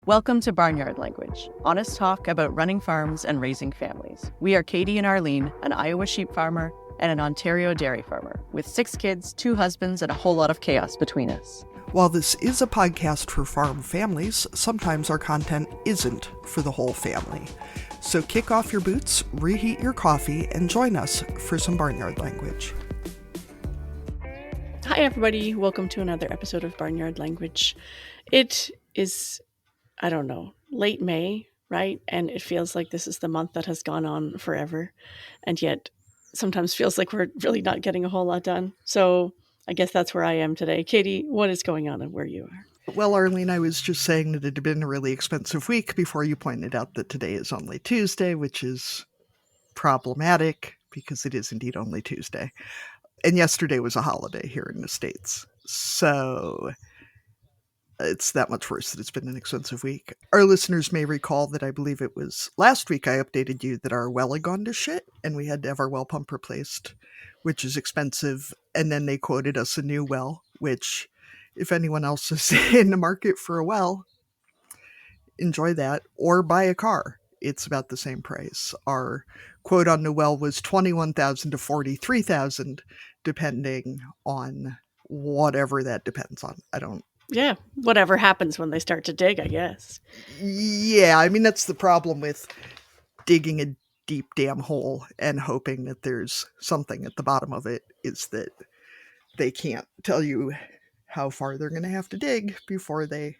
Welcome to Barnyard Language, honest talk about running farms and raising families. We are Katie and Arlene, an Iowa sheep farmer and an Ontario dairy farmer, with 6 kids, 2 husbands, and a whole lot of chaos between us. While this is a podcast for farm families, sometimes our content isn't for the whole family. So kick off your boots, reheat your coffee, and join us for some Barnyard Language. Hi everybody, welcome to another episode of Barnyard Language. It is, late May, right? And it feels like this is the month that has gone on forever, and yet sometimes feels like we're really not getting a whole lot done. So I guess that's where I am today. Katie, what is going on and where you are? Well, Arlene, I was just saying that it had been a really expensive week before you pointed out that today is only Tuesday, which is problematic because it is indeed only Tuesday. And yesterday was a holiday here in the States. So it's that much worse that it's been an expensive week. Our listeners may recall that I believe it was last week I updated you that our well had gone to shit and we had to have our well pump replaced, which is expensive. And then they quoted us a new well, which if anyone else is in the market for a well, enjoy that or buy a car. It's about the same price. Our quote on the well was $21,000 to $43,000, depending on whatever that depends on. Yeah, whatever happens when they start to dig, I guess. Yeah, I mean, that's the problem with digging a deep damn hole and hoping that there's something at the bottom of it, is that they can't tell you how far they're going to have to dig before they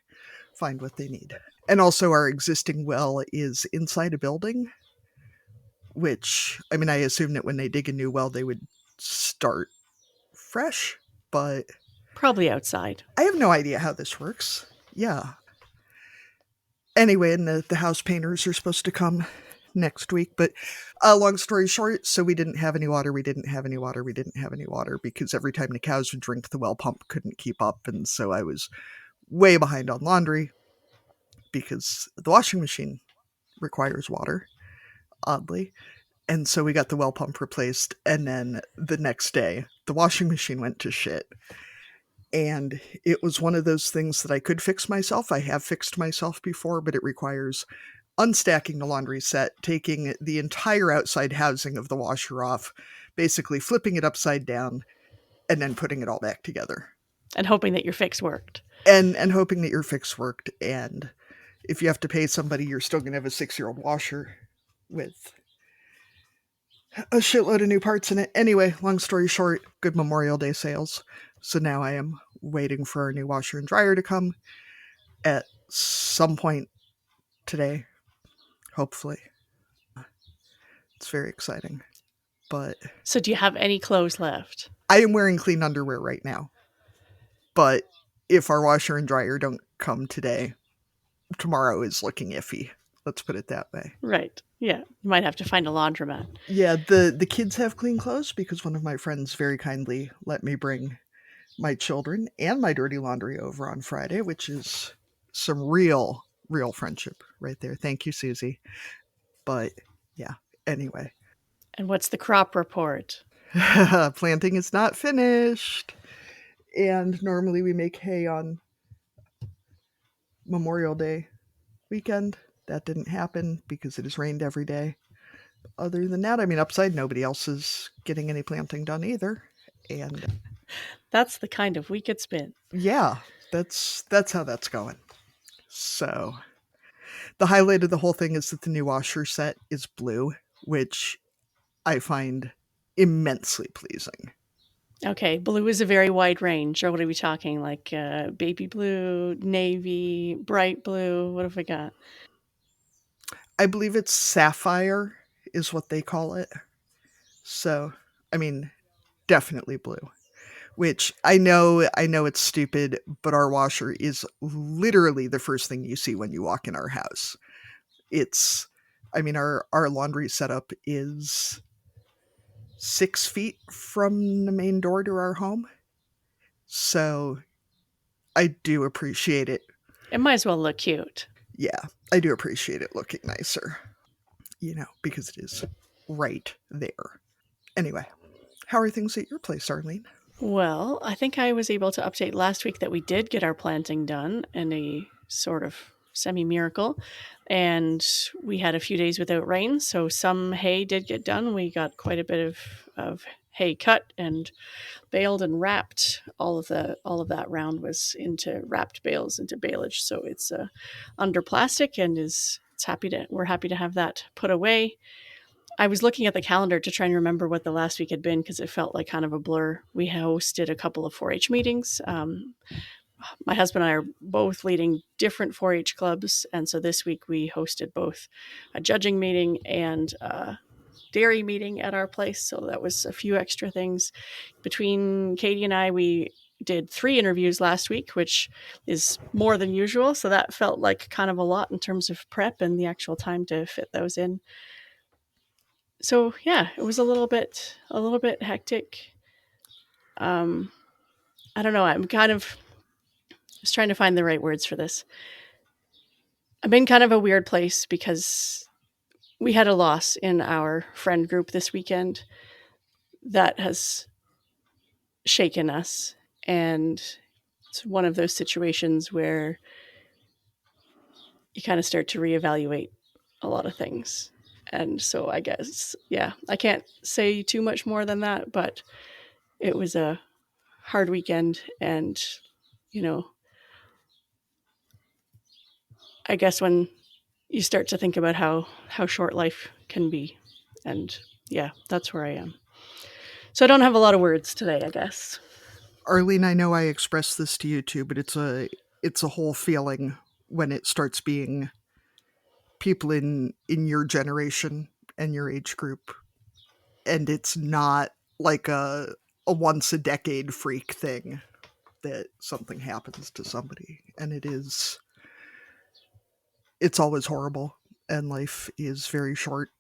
find what they need. And also our existing well is inside a building, which, I mean, I assume that when they dig a new well, they would start fresh, but Probably outside. I have no idea how this works. Yeah. Anyway, and the house painters are supposed to come next week. But long story short, so we didn't have any water, because every time the cows would drink, the well pump couldn't keep up. And so I was way behind on laundry because the washing machine requires water, oddly. And so we got the well pump replaced. And then the next day, the washing machine went to shit. And it was one of those things that I could fix myself. I have fixed myself before, but it requires unstacking the laundry set, taking the entire outside housing of the washer off, basically flipping it upside down, and then putting it all back together. And hoping that your fix worked. And hoping that your fix worked. And if you have to pay somebody, you're still going to have a 6-year-old washer with a shitload of new parts in it. Anyway, long story short, good Memorial Day sales. So now I am waiting for our new washer and dryer to come at some point today, hopefully. It's very exciting. But so do you have any clothes left? I am wearing clean underwear right now. But if our washer and dryer don't come today, tomorrow is looking iffy. Let's put it that way. Right. Yeah. You might have to find a laundromat. Yeah, the kids have clean clothes because one of my friends very kindly let me bring my children and my dirty laundry over on Friday, which is some real friendship right there. Thank you, Susie. But yeah, anyway. And what's the crop report? Planting is not finished. And normally we make hay on Memorial Day weekend. That didn't happen because it has rained every day. Other than that, I mean, upside, nobody else is getting any planting done either. And that's the kind of week it's been. Yeah, that's how that's going. So the highlight of the whole thing is that the new washer set is blue, which I find immensely pleasing. Okay, blue is a very wide range. Or what are we talking? Like baby blue, navy, bright blue? What have we got? I believe it's sapphire is what they call it. So, I mean, definitely blue. Which I know it's stupid, but our washer is literally the first thing you see when you walk in our house. Our laundry setup is 6 feet from the main door to our home. So I do appreciate it. It might as well look cute. Yeah, I do appreciate it looking nicer, because it is right there. Anyway, how are things at your place, Arlene? Well, I think I was able to update last week that we did get our planting done in a sort of semi-miracle. And we had a few days without rain, so some hay did get done. We got quite a bit of hay cut and baled and wrapped. All of that round was into wrapped bales into baleage, so it's under plastic and we're happy to have that put away. I was looking at the calendar to try and remember what the last week had been because it felt like kind of a blur. We hosted a couple of 4-H meetings. My husband and I are both leading different 4-H clubs, and so this week we hosted both a judging meeting and a dairy meeting at our place. So that was a few extra things. Between Katie and I, we did 3 interviews last week, which is more than usual. So that felt like kind of a lot in terms of prep and the actual time to fit those in. So yeah, it was a little bit hectic. I don't know. I'm kind of just trying to find the right words for this. I'm in kind of a weird place because we had a loss in our friend group this weekend that has shaken us. And it's one of those situations where you kind of start to reevaluate a lot of things. And so I guess, yeah, I can't say too much more than that, but it was a hard weekend. And, you know, I guess when you start to think about how short life can be, and yeah, that's where I am. So I don't have a lot of words today, I guess. Arlene, I know I expressed this to you too, but it's a whole feeling when it starts being people in your generation and your age group, and it's not like a once a decade freak thing that something happens to somebody, and it's always horrible, and life is very short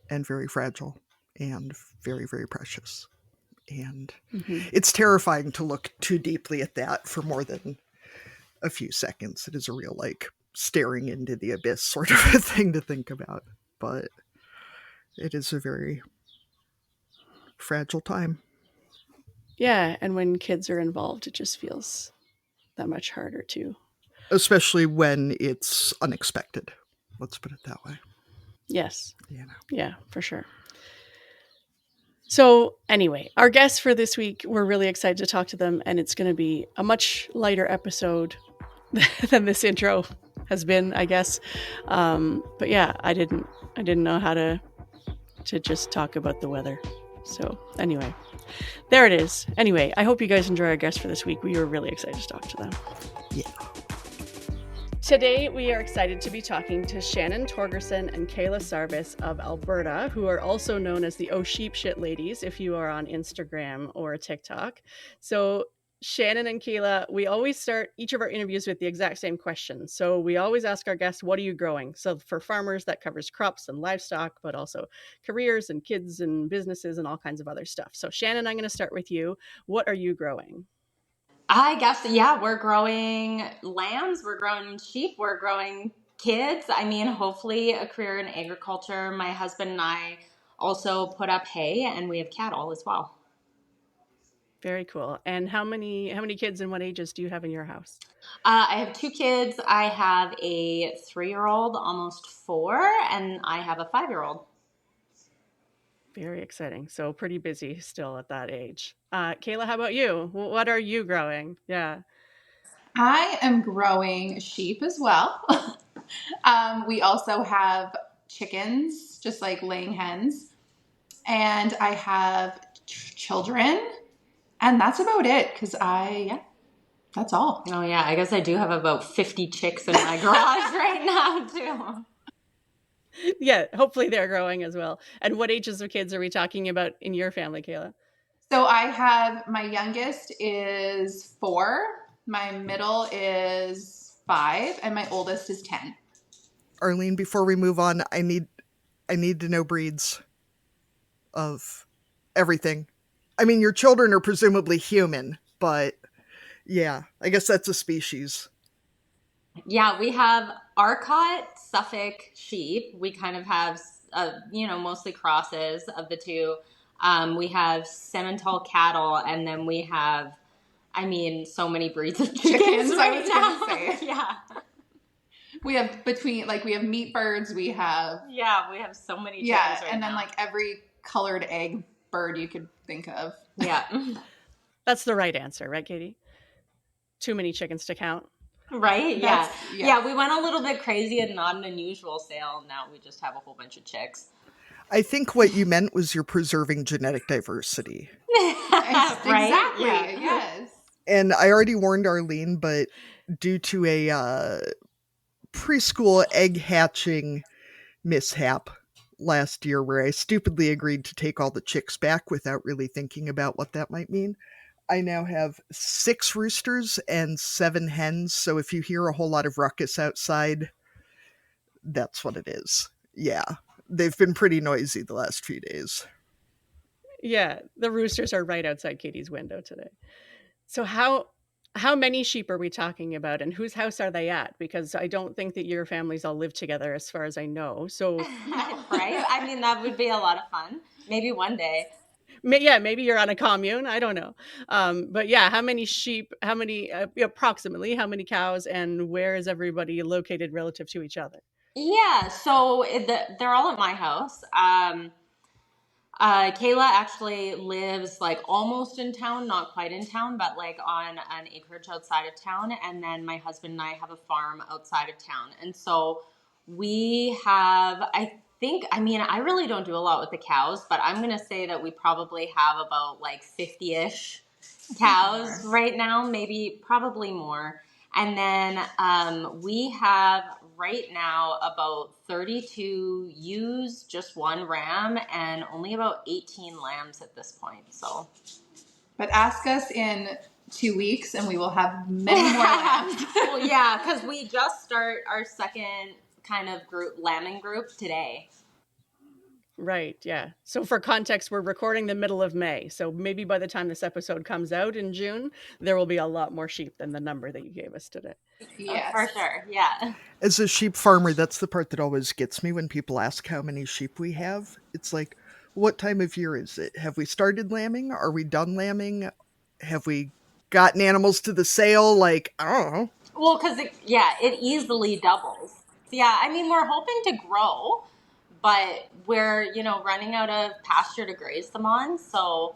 and very fragile and very, very precious. And it's terrifying to look too deeply at that for more than a few seconds. It is a real, like, staring into the abyss sort of a thing to think about. But it is a very fragile time. Yeah, and when kids are involved, it just feels that much harder too. Especially when it's unexpected. Let's put it that way. Yes. You know. Yeah, for sure. So anyway, our guests for this week, we're really excited to talk to them, and it's going to be a much lighter episode than this intro has been, I guess. But yeah, I didn't know how to just talk about the weather. So anyway, there it is. Anyway, I hope you guys enjoy our guests for this week. We were really excited to talk to them. Yeah. Today, we are excited to be talking to Shannon Torgerson and Kayla Sarvis of Alberta, who are also known as the OhSheepShit ladies if you are on Instagram or TikTok. So Shannon and Kayla, we always start each of our interviews with the exact same question. So we always ask our guests, what are you growing? So for farmers, that covers crops and livestock, but also careers and kids and businesses and all kinds of other stuff. So Shannon, I'm going to start with you. What are you growing? I guess, yeah, we're growing lambs, we're growing sheep, we're growing kids. I mean, hopefully a career in agriculture. My husband and I also put up hay, and we have cattle as well. Very cool. And how many kids and what ages do you have in your house? I have 2 kids. I have a 3-year-old, almost 4, and I have a 5-year-old. Very exciting. So pretty busy still at that age. Kayla, how about you? What are you growing? Yeah. I am growing sheep as well. We also have chickens, just like laying hens. And I have children. And that's about it because that's all. Oh, yeah. I guess I do have about 50 chicks in my garage right now, too. Yeah, hopefully they're growing as well. And what ages of kids are we talking about in your family, Kayla? So I have, my youngest is 4, my middle is 5, and my oldest is 10. Arlene, before we move on, I need to know breeds of everything. I mean, your children are presumably human, but yeah, I guess that's a species. Yeah, we have Arcot, Suffolk sheep. We kind of have, mostly crosses of the two. We have Simmental cattle, and then we have, so many breeds of chickens right now. Say. Yeah. We have meat birds, we have so many chickens right and now. then like every colored egg bird you could think of. Yeah. That's the right answer, right, Katie? Too many chickens to count. Right? Yeah, we went a little bit crazy and not an unusual sale. Now we just have a whole bunch of chicks. I think what you meant was you're preserving genetic diversity. Exactly. Yeah. Yes. And I already warned Arlene, but due to a preschool egg hatching mishap last year where I stupidly agreed to take all the chicks back without really thinking about what that might mean, I now have 6 roosters and 7 hens. So if you hear a whole lot of ruckus outside, that's what it is. Yeah. They've been pretty noisy the last few days. Yeah, the roosters are right outside Katie's window today. So how many sheep are we talking about, and whose house are they at? Because I don't think that your families all live together, as far as I know. So right? I mean, that would be a lot of fun. Maybe one day. maybe you're on a commune. I don't know. But yeah, how many sheep? How many approximately? How many cows? And where is everybody located relative to each other? Yeah, so they're all at my house. Kayla actually lives like almost in town, not quite in town, but like on an acreage outside of town. And then my husband and I have a farm outside of town. And so we have, I really don't do a lot with the cows, but I'm going to say that we probably have about like 50-ish cows right now, probably more. And then we have right now about 32 ewes, just 1 ram, and only about 18 lambs at this point. So, but ask us in 2 weeks and we will have many more lambs. Well, yeah, because we just start our second kind of lambing group today. Right, yeah. So for context, we're recording the middle of May. So maybe by the time this episode comes out in June, there will be a lot more sheep than the number that you gave us today. Yes. For sure, yeah. As a sheep farmer, that's the part that always gets me when people ask how many sheep we have. It's like, what time of year is it? Have we started lambing? Are we done lambing? Have we gotten animals to the sale? Like, I don't know. Well, because it easily doubles. Yeah, I mean, we're hoping to grow, but we're, running out of pasture to graze them on. So,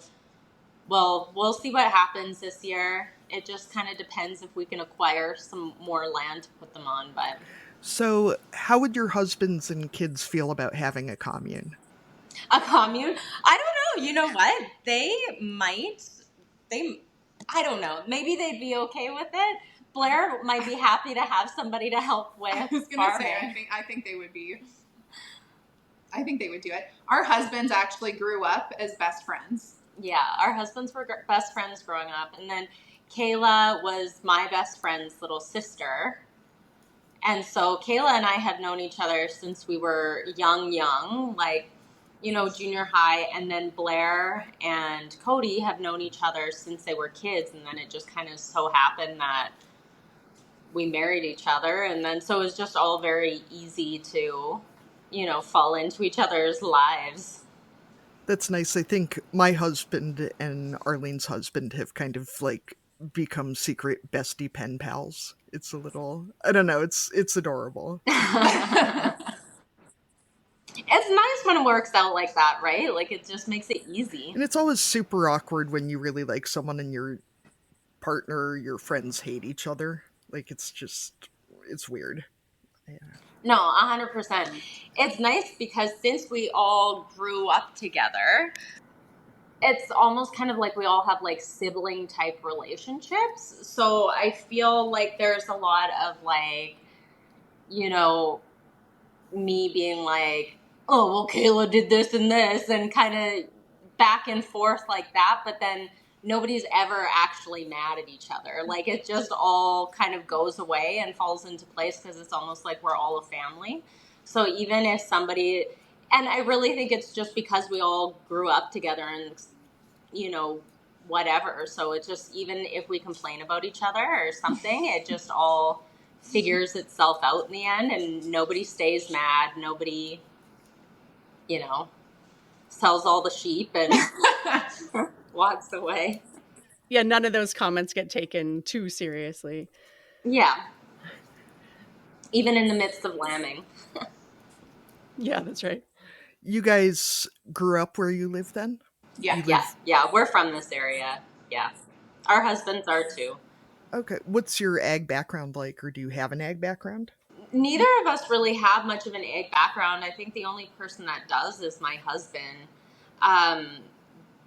well, we'll see what happens this year. It just kind of depends if we can acquire some more land to put them on. But So, how would your husbands and kids feel about having a commune? a commune? I don't know. You know what? I don't know. Maybe they'd be okay with it. Blair might be happy to have somebody to help with. I was going to say, I think they would be. I think they would do it. Our husbands actually grew up as best friends. Yeah, our husbands were best friends growing up. And then Kayla was my best friend's little sister. And so Kayla and I have known each other since we were young, like, junior high. And then Blair and Cody have known each other since they were kids. And then it just kind of so happened that we married each other. And then so it was just all very easy to, fall into each other's lives. That's nice. I think my husband and Arlene's husband have kind of like become secret bestie pen pals. It's a little, I don't know, it's adorable. It's nice when it works out like that, right? Like it just makes it easy. And it's always super awkward when you really like someone and your partner, your friends hate each other. Like it's weird. Yeah. No, 100%. It's nice because since we all grew up together, it's almost kind of like we all have like sibling type relationships. So I feel like there's a lot of like, me being like, oh, well, Kayla did this and kind of back and forth like that. But then nobody's ever actually mad at each other. Like it just all kind of goes away and falls into place because it's almost like we're all a family. So even if somebody, and I really think it's just because we all grew up together and, whatever. So it just, even if we complain about each other or something, it just all figures itself out in the end and nobody stays mad. Nobody, sells all the sheep and walks away. Yeah, none of those comments get taken too seriously. Yeah. even in the midst of lambing. Yeah, that's right. You guys grew up where you live then? Yeah. You Yeah, live yeah, we're from this area. Yeah. Our husbands are too. Okay. What's your ag background like, or do you have an ag background? Neither of us really have much of an egg background. I think the only person that does is my husband. Um,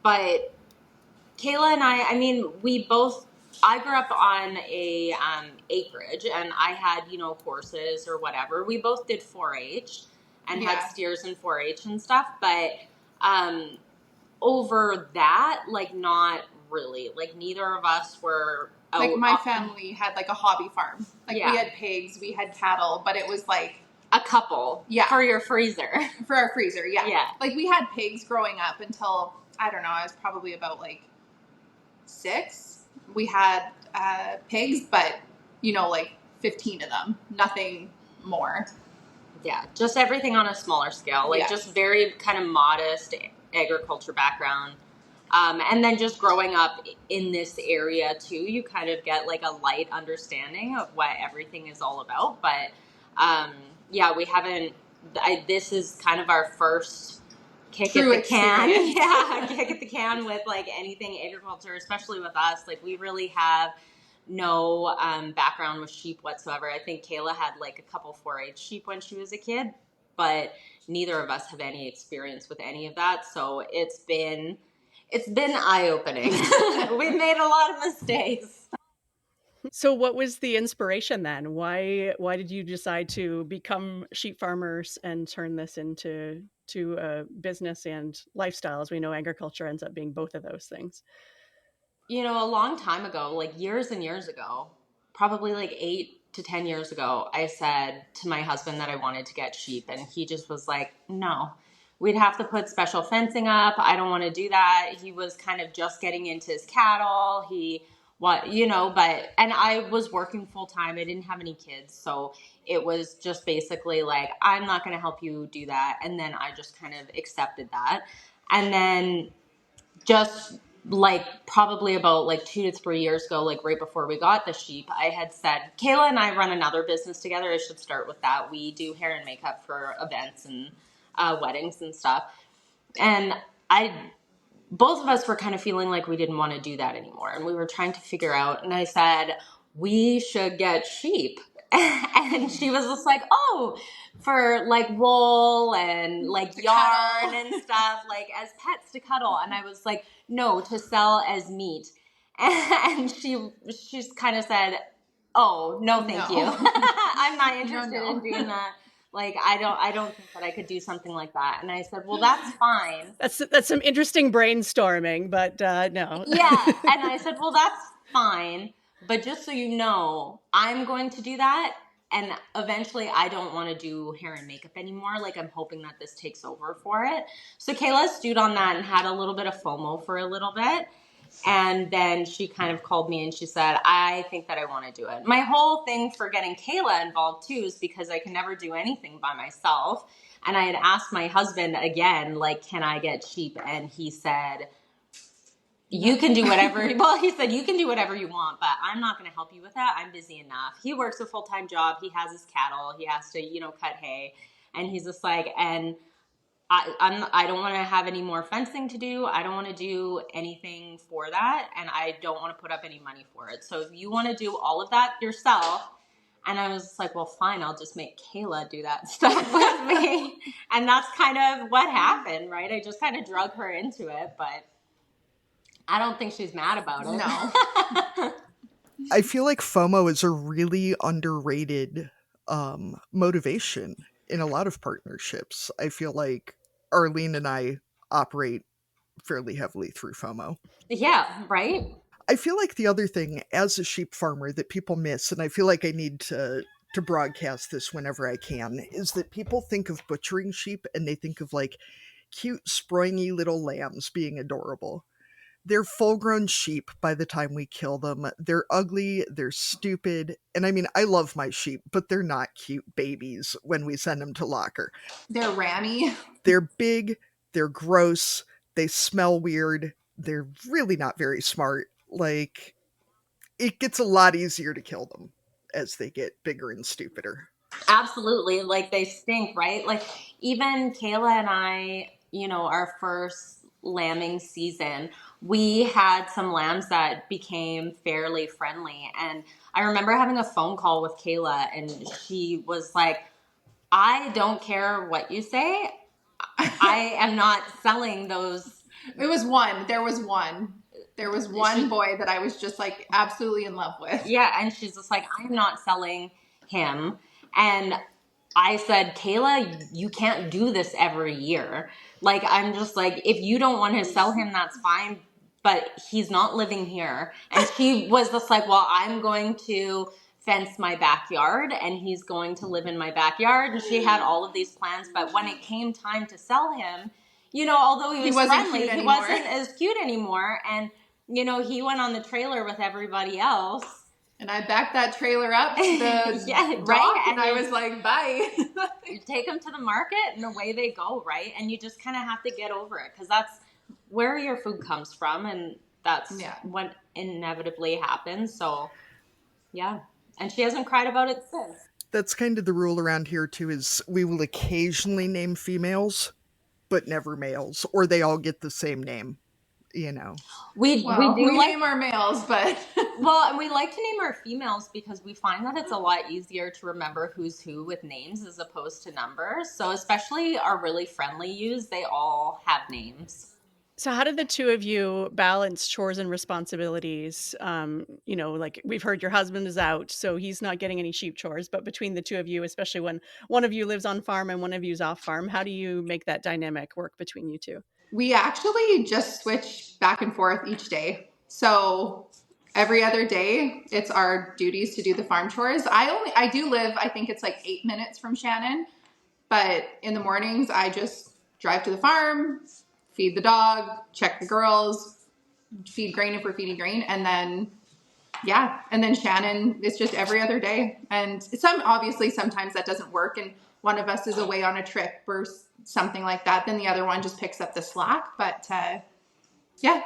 but Kayla and I mean, I grew up on a acreage, and I had, horses or whatever. We both did 4-H and had Yeah. steers in 4-H and stuff, but um, over that, like, not really. Like, neither of us were out. Like my family had like a hobby farm. Like Yeah. we had pigs, we had cattle, but it was like A couple. Yeah. For your freezer. for our freezer. Yeah. Yeah. Like we had pigs growing up until, I don't know, I was probably about like 6. We had pigs, but like 15 of them, nothing more. Yeah, just everything on a smaller scale, like Yeah. just very kind of modest agriculture background. And then just growing up in this area too, you kind of get like a light understanding of what everything is all about. But yeah, we haven't, this is kind of our first kick True at the can. experience. Yeah, kick at the can with like anything agriculture, especially with us. Like we really have no background with sheep whatsoever. I think Kayla had like a couple 4-H sheep when she was a kid, but neither of us have any experience with any of that. So it's been eye-opening. We've made a lot of mistakes. So what was the inspiration then? Why did you decide to become sheep farmers and turn this into a business and lifestyle? As we know, agriculture ends up being both of those things. A long time ago, like years and years ago, probably like 8 to 10 years ago, I said to my husband that I wanted to get sheep, and he just was like, no, we'd have to put special fencing up. I don't want to do that. He was kind of just getting into his cattle. And I was working full time. I didn't have any kids. So it was just basically like, I'm not going to help you do that. And then I just kind of accepted that. And then just like probably about like 2 to 3 years ago, like right before we got the sheep, I had said, Kayla and I run another business together. I should start with that. We do hair and makeup for events and weddings and stuff. And both of us were kind of feeling like we didn't want to do that anymore. And we were trying to figure out, and I said, we should get sheep. And she was just like, oh, for like wool and like To yarn cuddle. and stuff, like as pets to cuddle. And I was like, no, to sell as meat. And she's kind of said, oh, no, thank you. I'm not interested in doing that. Like, I don't think that I could do something like that. And I said, well, that's fine. That's some interesting brainstorming, but no. Yeah. And I said, well, that's fine. But just so you know, I'm going to do that. And eventually I don't want to do hair and makeup anymore. Like, I'm hoping that this takes over for it. So Kayla stewed on that and had a little bit of FOMO for a little bit. And then she kind of called me and she said, I think that I want to do it. My whole thing for getting Kayla involved too is because I can never do anything by myself. And I had asked my husband again, like, can I get sheep? And he said, you can do whatever. Well, he said, you can do whatever you want, but I'm not going to help you with that. I'm busy enough. He works a full-time job. He has his cattle. He has to, cut hay. And he's just like, and I don't want to have any more fencing to do. I don't want to do anything for that. And I don't want to put up any money for it. So if you want to do all of that yourself. And I was just like, well, fine, I'll just make Kayla do that stuff with me. And that's kind of what happened, right? I just kind of drug her into it, but I don't think she's mad about it. No. I feel like FOMO is a really underrated motivation in a lot of partnerships. I feel like Arlene and I operate fairly heavily through FOMO. Yeah, right? I feel like the other thing as a sheep farmer that people miss, and I feel like I need to broadcast this whenever I can, is that people think of butchering sheep and they think of like cute, springy little lambs being adorable. They're full-grown sheep by the time we kill them. They're ugly, they're stupid, and I mean, I love my sheep, but they're not cute babies when we send them to locker. They're rammy. They're big, they're gross, they smell weird, they're really not very smart. Like, it gets a lot easier to kill them as they get bigger and stupider. Absolutely. Like they stink, right? Like even Kayla and I, our first lambing season, we had some lambs that became fairly friendly. And I remember having a phone call with Kayla and she was like, I don't care what you say. I am not selling those. It was one. There was one. There was one boy that I was just like absolutely in love with. Yeah. And she's just like, I'm not selling him. And I said, Kayla, you can't do this every year. Like, I'm just like, if you don't want to sell him, that's fine. But he's not living here. And she was just like, well, I'm going to fence my backyard and he's going to live in my backyard. And she had all of these plans. But when it came time to sell him, although he was friendly, he wasn't as cute anymore. And, he went on the trailer with everybody else. And I backed that trailer up to the dock, right? And I was like, bye. You take them to the market and away they go, right? And you just kind of have to get over it because that's where your food comes from and that's what inevitably happens. So, yeah. And she hasn't cried about it since. That's kind of the rule around here, too, is we will occasionally name females, but never males, or they all get the same name. We name our males, but well, and we like to name our females because we find that it's a lot easier to remember who's who with names as opposed to numbers. So especially our really friendly ewes, they all have names. So how did the two of you balance chores and responsibilities? Like we've heard your husband is out, so he's not getting any sheep chores, but between the two of you, especially when one of you lives on farm and one of you's off farm, how do you make that dynamic work between you two? We actually just switch back and forth each day. So every other day, it's our duties to do the farm chores. I do live, I think it's like 8 minutes from Shannon, but in the mornings, I just drive to the farm, feed the dog, check the girls, feed grain if we're feeding grain, and then Shannon, it's just every other day. And obviously sometimes that doesn't work and one of us is away on a trip or something like that, then the other one just picks up the slack. But yeah.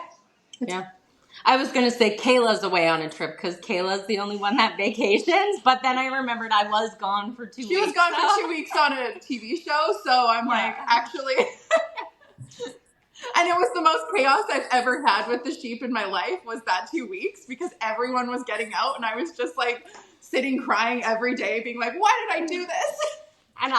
I was going to say Kayla's away on a trip because Kayla's the only one that vacations. But then I remembered I was gone for 2 weeks. She was gone for 2 weeks on a TV show. So I'm like, actually. And it was the most chaos I've ever had with the sheep in my life was that 2 weeks because everyone was getting out and I was just like sitting crying every day being like, why did I do this? And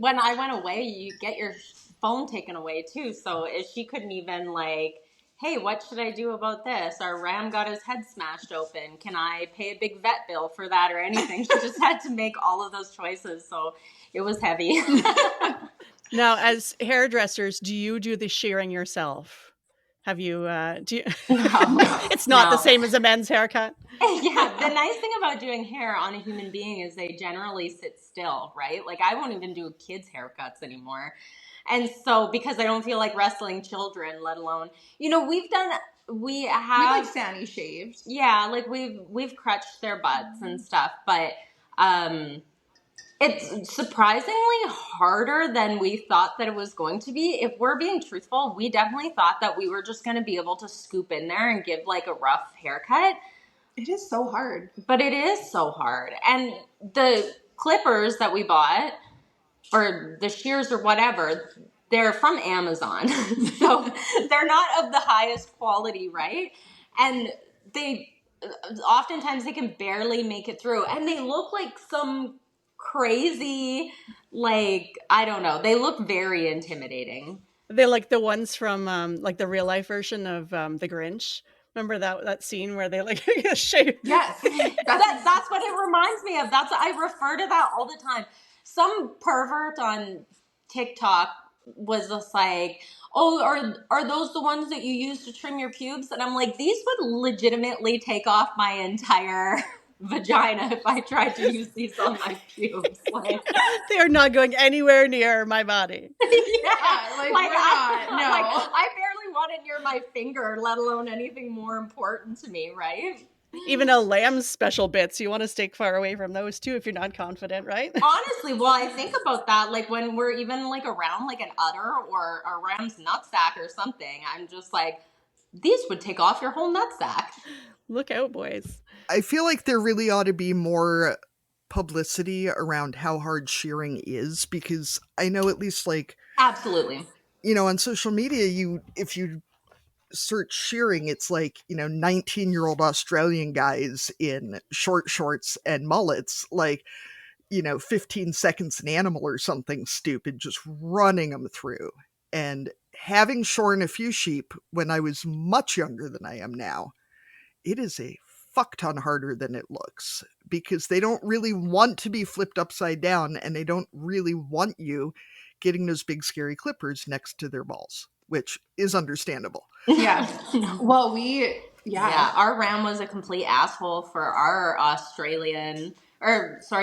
when I went away, you get your phone taken away too. So she couldn't even like, hey, what should I do about this? Our ram got his head smashed open. Can I pay a big vet bill for that or anything? She just had to make all of those choices. So it was heavy. Now, as hairdressers, do you do the shearing yourself? Have you, No. It's not the same as a men's haircut? Yeah, the nice thing about doing hair on a human being is they generally sit still, right? Like I won't even do kids' haircuts anymore. And so, because I don't feel like wrestling children, let alone, we like Sandy shaved. Yeah, like we've crutched their butts and stuff, but, it's surprisingly harder than we thought that it was going to be. If we're being truthful, we definitely thought that we were just going to be able to scoop in there and give like a rough haircut. It is so hard. But it is so hard. And the clippers that we bought, or the shears or whatever, they're from Amazon. So they're not of the highest quality, right? And oftentimes they can barely make it through. And they look like some crazy, like, I don't know. They look very intimidating. They're like the ones from like the real life version of The Grinch. Remember that scene where they like shave? Yes. That's what it reminds me of. I refer to that all the time. Some pervert on TikTok was just like, oh, are those the ones that you use to trim your pubes? And I'm like, these would legitimately take off my entire vagina if I tried to use these on my pubes. Like, they are not going anywhere near my body. Yeah, like we're not. No. Like, I barely want it near my finger, let alone anything more important to me, right? Even a lamb's special bits, you want to stay far away from those too if you're not confident, right? Honestly, well, I think about that, like when we're even like around like an udder or a ram's nutsack or something, I'm just like, these would take off your whole nutsack. Look out, boys. I feel like there really ought to be more publicity around how hard shearing is, because I know at least like, Absolutely. on social media, if you search shearing, it's like, 19-year-old Australian guys in short shorts and mullets, like, 15 seconds an animal or something stupid, just running them through. And having shorn a few sheep when I was much younger than I am now, it is a fuck ton harder than it looks, because they don't really want to be flipped upside down, and they don't really want you getting those big scary clippers next to their balls, which is understandable. Yeah. Well, Yeah, our ram was a complete asshole for our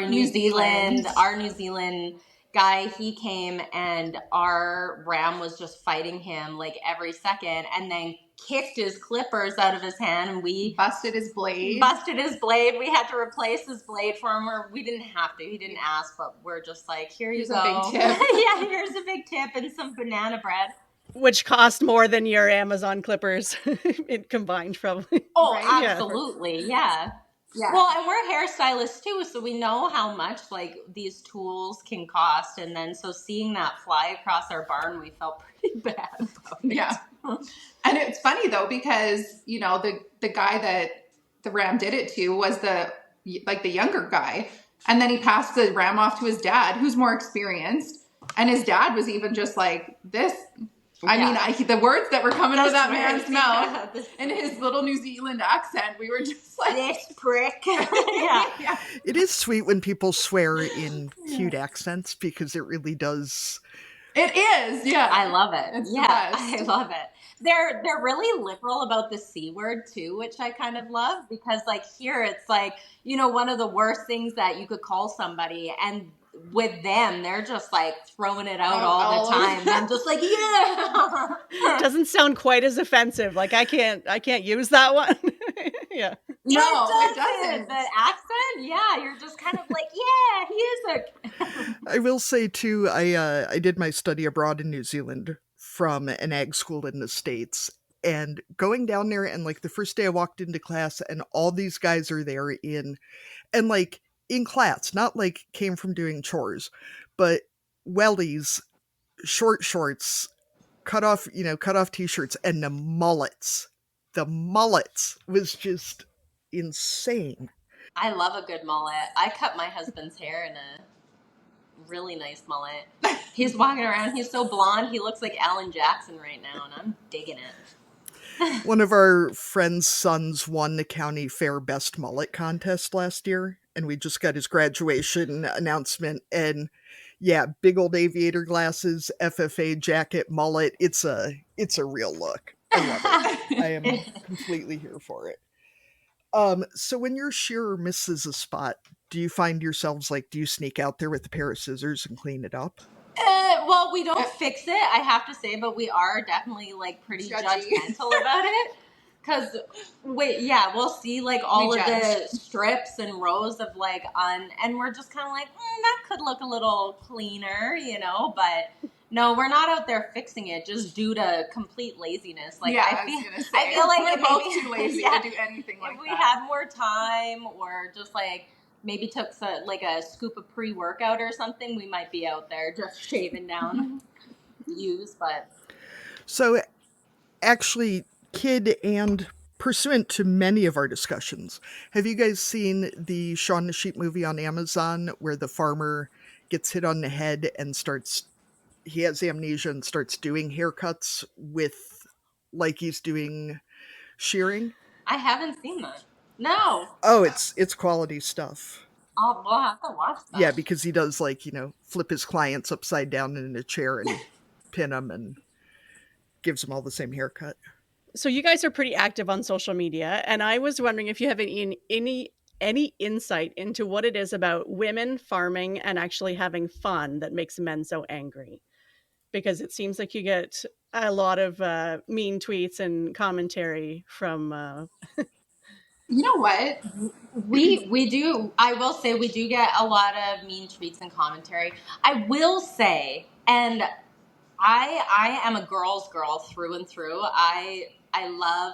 New Zealand. Our New Zealand guy, he came and our ram was just fighting him like every second, and then kicked his clippers out of his hand, and we busted his blade. We had to replace his blade for him, or we didn't have to. He didn't ask, but we're just like, here's you go. A big tip. Yeah, here's a big tip and some banana bread. Which cost more than your Amazon clippers it combined, probably. Oh, right? Absolutely. Yeah. Yeah. Well, and we're hairstylists too, so we know how much like these tools can cost. And then so seeing that fly across our barn, we felt pretty bad about it. Yeah. And it's funny though, because the guy that the ram did it to was the younger guy, and then he passed the ram off to his dad, who's more experienced, and his dad was even just like this. I mean, the words that were coming out of that man's mouth in his little New Zealand accent, we were just like, this prick. Yeah. It is sweet when people swear in cute accents, because it really does. It is, yeah. I love it. It's I love it. They're really liberal about the C word too, which I kind of love, because like here it's like, one of the worst things that you could call somebody, and with them, they're just like throwing it out all the time. I'm just like, yeah. Doesn't sound quite as offensive. Like I can't use that one. Yeah. No, it doesn't. The accent, yeah, you're just kind of like, yeah, he is a. I will say too, I did my study abroad in New Zealand from an ag school in the States, and going down there, and like the first day I walked into class, and all these guys are there in class, not like came from doing chores, but wellies, short shorts, cut off t-shirts, and the mullets was just insane. I love a good mullet. I cut my husband's hair in a really nice mullet. He's walking around, he's so blonde, he looks like Alan Jackson right now, and I'm digging it. One of our friends' sons won the county fair best mullet contest last year, and we just got his graduation announcement, and yeah, big old aviator glasses, FFA jacket, mullet. It's a real look. I love it. I am completely here for it. So when your shearer misses a spot, do you find yourselves do you sneak out there with a pair of scissors and clean it up? Well, we don't fix it, I have to say, but we are definitely pretty judgmental about it. Because, we'll see all of the strips and rows of and we're just kind of that could look a little cleaner, but no, we're not out there fixing it just due to complete laziness. I feel like we're both too lazy to do anything like that. If we had more time, or just maybe took a scoop of pre-workout or something, we might be out there just shaving down ewes, but. So, actually, kid and pursuant to many of our discussions, have you guys seen the Shaun the Sheep movie on Amazon, where the farmer gets hit on the head and he has amnesia and starts doing haircuts with he's doing shearing? I haven't seen that. No. Oh, it's quality stuff. We'll have to watch that. Yeah, because he does flip his clients upside down in a chair and pin them and gives them all the same haircut. So you guys are pretty active on social media, and I was wondering if you have any insight into what it is about women farming and actually having fun that makes men so angry. Because it seems like you get a lot of mean tweets and commentary from... You know what? We do. I will say we do get a lot of mean tweets and commentary. I will say, and I am a girl's girl through and through. I love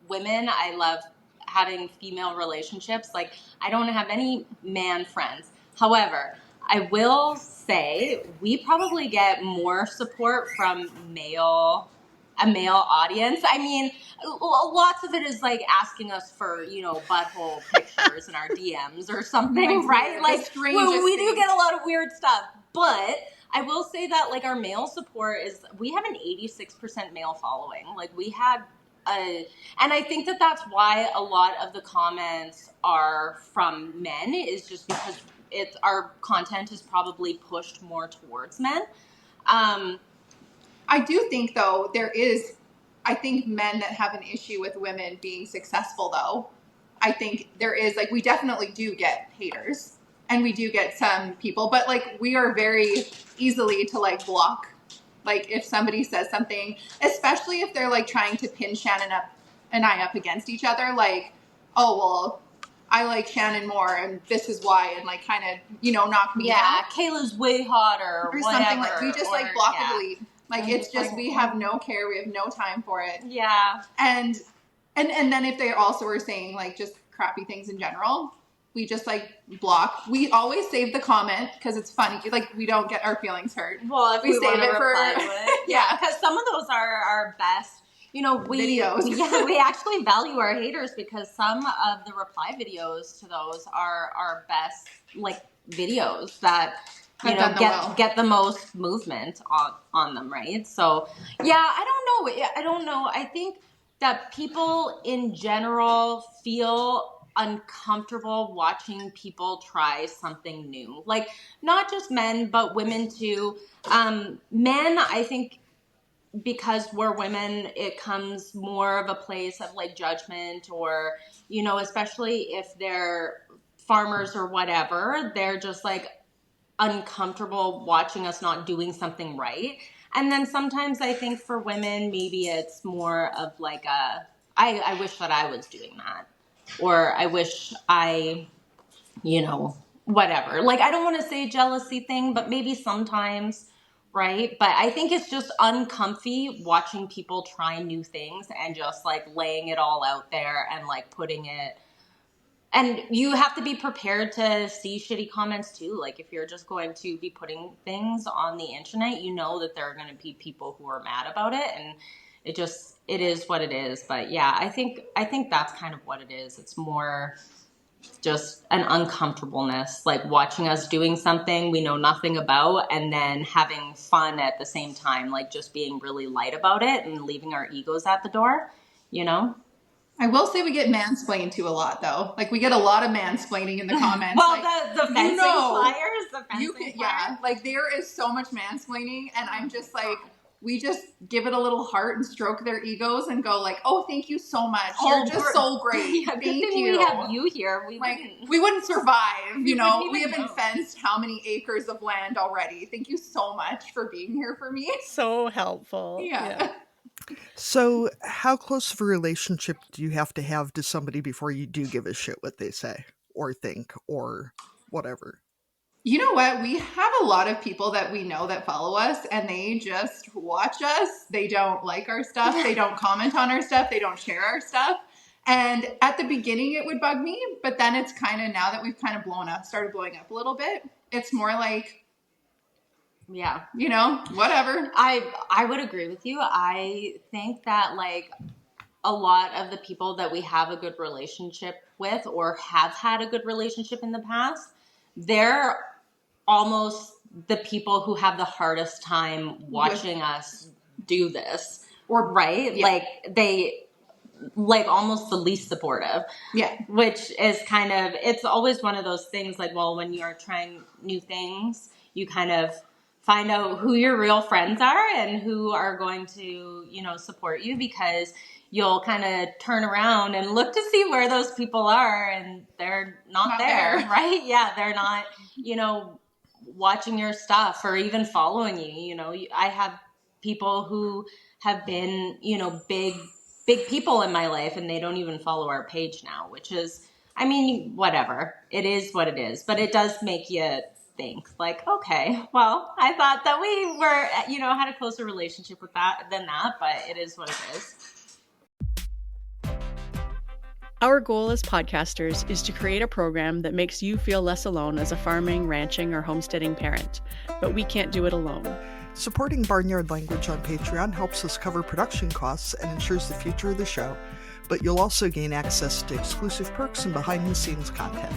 women. I love having female relationships. Like, I don't have any man friends. However, I will say we probably get more support from a male audience. I mean, lots of it is like asking us for, you know, butthole pictures in our DMs or something, right? Like, we do get a lot of weird stuff. But I will say that, like, our male support is, we have an 86% male following. Like, we have and I think that that's why a lot of the comments are from men, is just because our content is probably pushed more towards men. I do think, though, I think men that have an issue with women being successful, though. I think there is, like, we definitely do get haters, and we do get some people, but, like, we are very easily to, like, block. Like, if somebody says something, especially if they're, like, trying to pin Shannon and I up against each other, like, oh, well, I like Shannon more, and this is why, and, like, kind of, you know, knock me down. Kayla's way hotter, or whatever. Something like, we just, like, block and delete. Like, it's just, we have no care, we have no time for it. Yeah. And then if they also are saying, like, just crappy things in general, we just, like, block. We always save the comment because it's funny. Like, we don't get our feelings hurt. Well, if we save it for it. Yeah, because some of those are our best. You know, videos. we actually value our haters, because some of the reply videos to those are our best, like, videos that, you know, get the most movement on them, right? So, yeah, I don't know. I think that people in general feel uncomfortable watching people try something new. Like, not just men, but women too. Men, I think, because we're women, it comes more of a place of, like, judgment, or, you know, especially if they're farmers or whatever, they're just, like, uncomfortable watching us not doing something right. And then sometimes I think for women, maybe it's more of like I wish that I was doing that, or I wish I, you know, whatever. Like, I don't want to say jealousy thing, but maybe sometimes, right? But I think it's just uncomfy watching people try new things and just, like, laying it all out there and, like, putting it. And you have to be prepared to see shitty comments too. Like, if you're just going to be putting things on the internet, you know that there are going to be people who are mad about it, and it is what it is. But yeah, I think that's kind of what it is. It's more just an uncomfortableness, like watching us doing something we know nothing about, and then having fun at the same time, like just being really light about it and leaving our egos at the door, you know? I will say we get mansplained to a lot, though. Like, we get a lot of mansplaining in the comments. Well, like, the fencing flyers, yeah, like, there is so much mansplaining, and I'm just like, we just give it a little heart and stroke their egos and go, like, oh, thank you so much. You're just so great. Yeah, thank you. We have you here. We wouldn't survive, you know. We haven't fenced how many acres of land already. Thank you so much for being here for me. So helpful. Yeah. So, how close of a relationship do you have to somebody before you do give a shit what they say or think or whatever? You know what? We have a lot of people that we know that follow us, and they just watch us. They don't like our stuff. They don't comment on our stuff. They don't share our stuff. And at the beginning, it would bug me, but then it's kind of, now that we've kind of started blowing up a little bit, it's more like, yeah, you know, whatever. I would agree with you. I think that, like, a lot of the people that we have a good relationship with or have had a good relationship in the past, they're almost the people who have the hardest time watching us do this. Or, right? Yeah. Like, they, like, almost the least supportive. Yeah. Which is kind of, it's always one of those things, like, well, when you're trying new things, you kind of find out who your real friends are and who are going to, you know, support you, because you'll kind of turn around and look to see where those people are, and they're not there, right? Yeah, they're not, you know, watching your stuff or even following you. You know, I have people who have been, you know, big people in my life, and they don't even follow our page now, which is, I mean, whatever. It is what it is, but it does make you think, like, okay, well, I thought that we were, you know, had a closer relationship with that than that, but it is what it is. Our goal as podcasters is to create a program that makes you feel less alone as a farming, ranching, or homesteading parent, but we can't do it alone. Supporting Barnyard Language on Patreon helps us cover production costs and ensures the future of the show, but you'll also gain access to exclusive perks and behind-the-scenes content.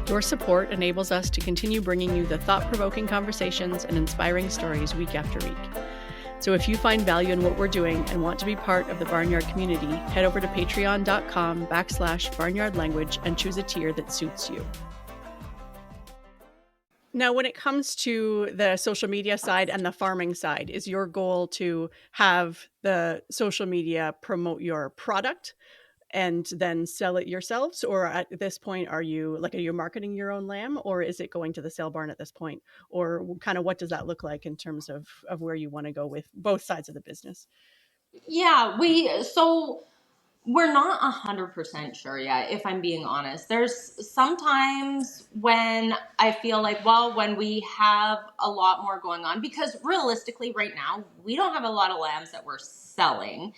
Your support enables us to continue bringing you the thought-provoking conversations and inspiring stories week after week. So if you find value in what we're doing and want to be part of the Barnyard community, head over to patreon.com/barnyardlanguage and choose a tier that suits you. Now, when it comes to the social media side and the farming side, is your goal to have the social media promote your product and then sell it yourselves? Or at this point, are you marketing your own lamb, or is it going to the sale barn at this point? Or kind of what does that look like in terms of where you want to go with both sides of the business? Yeah, we're not 100% sure yet, if I'm being honest. There's sometimes when I feel like, well, when we have a lot more going on, because realistically right now, we don't have a lot of lambs that we're selling.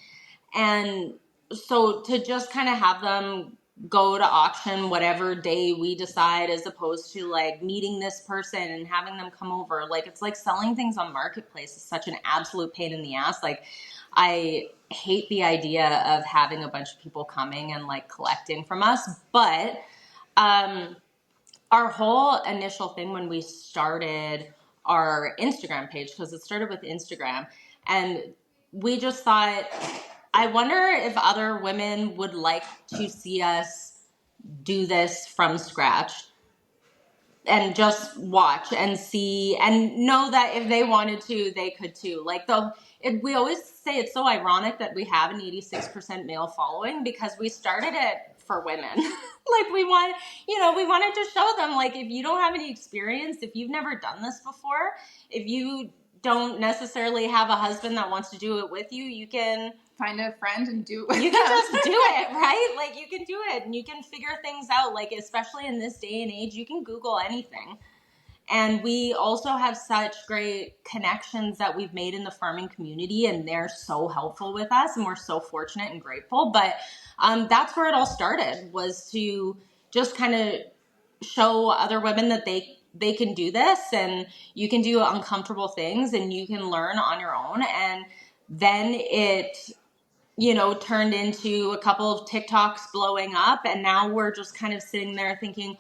And so to just kind of have them go to auction whatever day we decide, as opposed to like meeting this person and having them come over, like it's like selling things on Marketplace is such an absolute pain in the ass. Like I hate the idea of having a bunch of people coming and like collecting from us. But our whole initial thing when we started our Instagram page, because it started with Instagram, and we just thought, I wonder if other women would like to see us do this from scratch and just watch and see and know that if they wanted to, they could too. Like we always say it's so ironic that we have an 86% male following, because we started it for women. Like we wanted to show them, like, if you don't have any experience, if you've never done this before, if you don't necessarily have a husband that wants to do it with you, you can find a friend and do it. You can just do it, right? Like you can do it and you can figure things out. Like, especially in this day and age, you can Google anything. And we also have such great connections that we've made in the farming community, and they're so helpful with us, and we're so fortunate and grateful. But that's where it all started, was to just kind of show other women that they can do this, and you can do uncomfortable things, and you can learn on your own. And then it, turned into a couple of TikToks blowing up, and now we're just kind of sitting there thinking,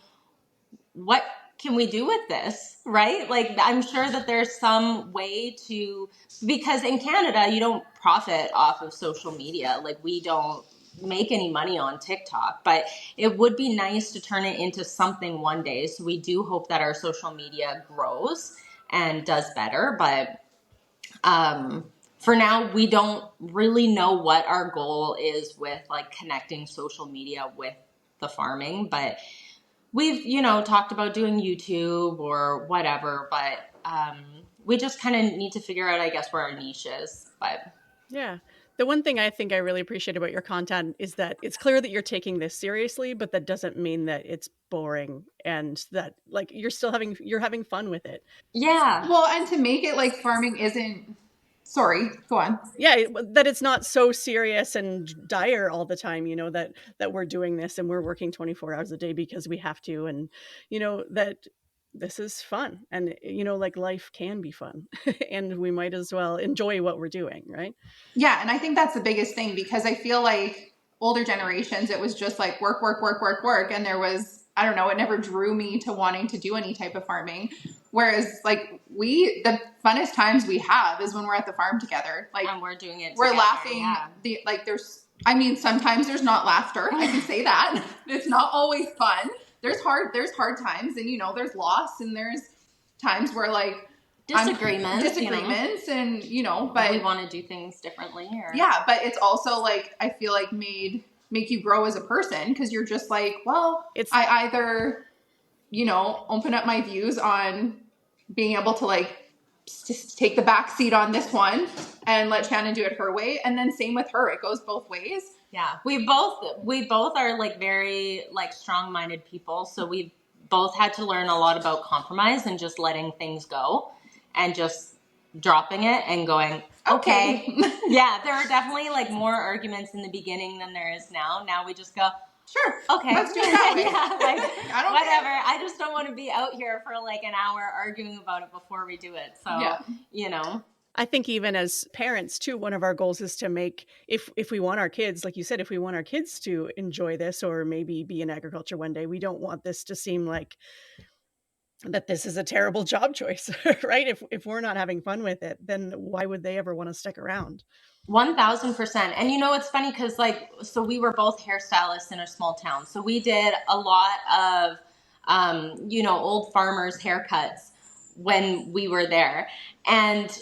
what can we do with this, right? Like, I'm sure that there's some way to, because in Canada, you don't profit off of social media. Like, we don't make any money on TikTok, but it would be nice to turn it into something one day. So we do hope that our social media grows and does better. But for now, we don't really know what our goal is with like connecting social media with the farming, but we've, talked about doing YouTube or whatever, but we just kind of need to figure out, I guess, where our niche is. But yeah. The one thing I think I really appreciate about your content is that it's clear that you're taking this seriously, but that doesn't mean that it's boring, and that like you're having fun with it. yeah. Well, and to make it like farming isn't, sorry, go on. Yeah, that it's not so serious and dire all the time, that we're doing this and we're working 24 hours a day because we have to, and that this is fun, and like life can be fun and we might as well enjoy what we're doing, right? Yeah, and I think that's the biggest thing, because I feel like older generations, it was just like work, work, work, work, work, and there was, I don't know, it never drew me to wanting to do any type of farming. Whereas like the funnest times we have is when we're at the farm together. Like, and we're doing it we're together, laughing. Yeah. Sometimes there's not laughter. I can say that. It's not always fun. There's hard times, and there's loss, and there's times where like disagreements, and but we want to do things differently. Yeah, but it's also like, I feel like make you grow as a person, because you're just like, well, I either open up my views on being able to like just take the back seat on this one and let Shannon do it her way, and then same with her, it goes both ways. Yeah, we both are like very like strong-minded people, so we've both had to learn a lot about compromise and just letting things go and just dropping it and going, okay. Yeah, there are definitely like more arguments in the beginning than there is now. Now we just go, Sure. Okay. Let's do it that way. Yeah, like, I don't whatever. care. I just don't want to be out here for like an hour arguing about it before we do it. So, Yeah. you know. I think even as parents too, one of our goals is to make, if we want our kids, like you said, if we want our kids to enjoy this or maybe be in agriculture one day, we don't want this to seem like that this is a terrible job choice, right? If we're not having fun with it, then why would they ever want to stick around? 1000%. And you know, it's funny because like, so we were both hairstylists in a small town. So we did a lot of, you know, old farmers haircuts when we were there. And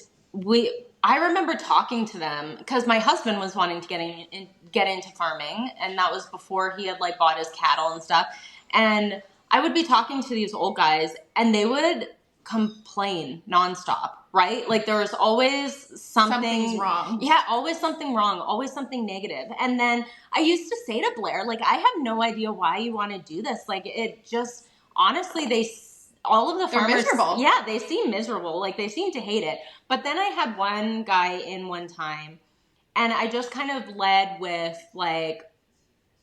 I remember talking to them because my husband was wanting to get into farming. And that was before he had like bought his cattle and stuff. And I would be talking to these old guys and they would complain nonstop, right? Like there was always Something's wrong. Yeah, always something wrong, always something negative. And then I used to say to Blair, like, I have no idea why you want to do this. Like it just, honestly, all of the They're farmers, miserable. yeah, they seem miserable. Like they seem to hate it. But then I had one guy in one time and I just kind of led with like,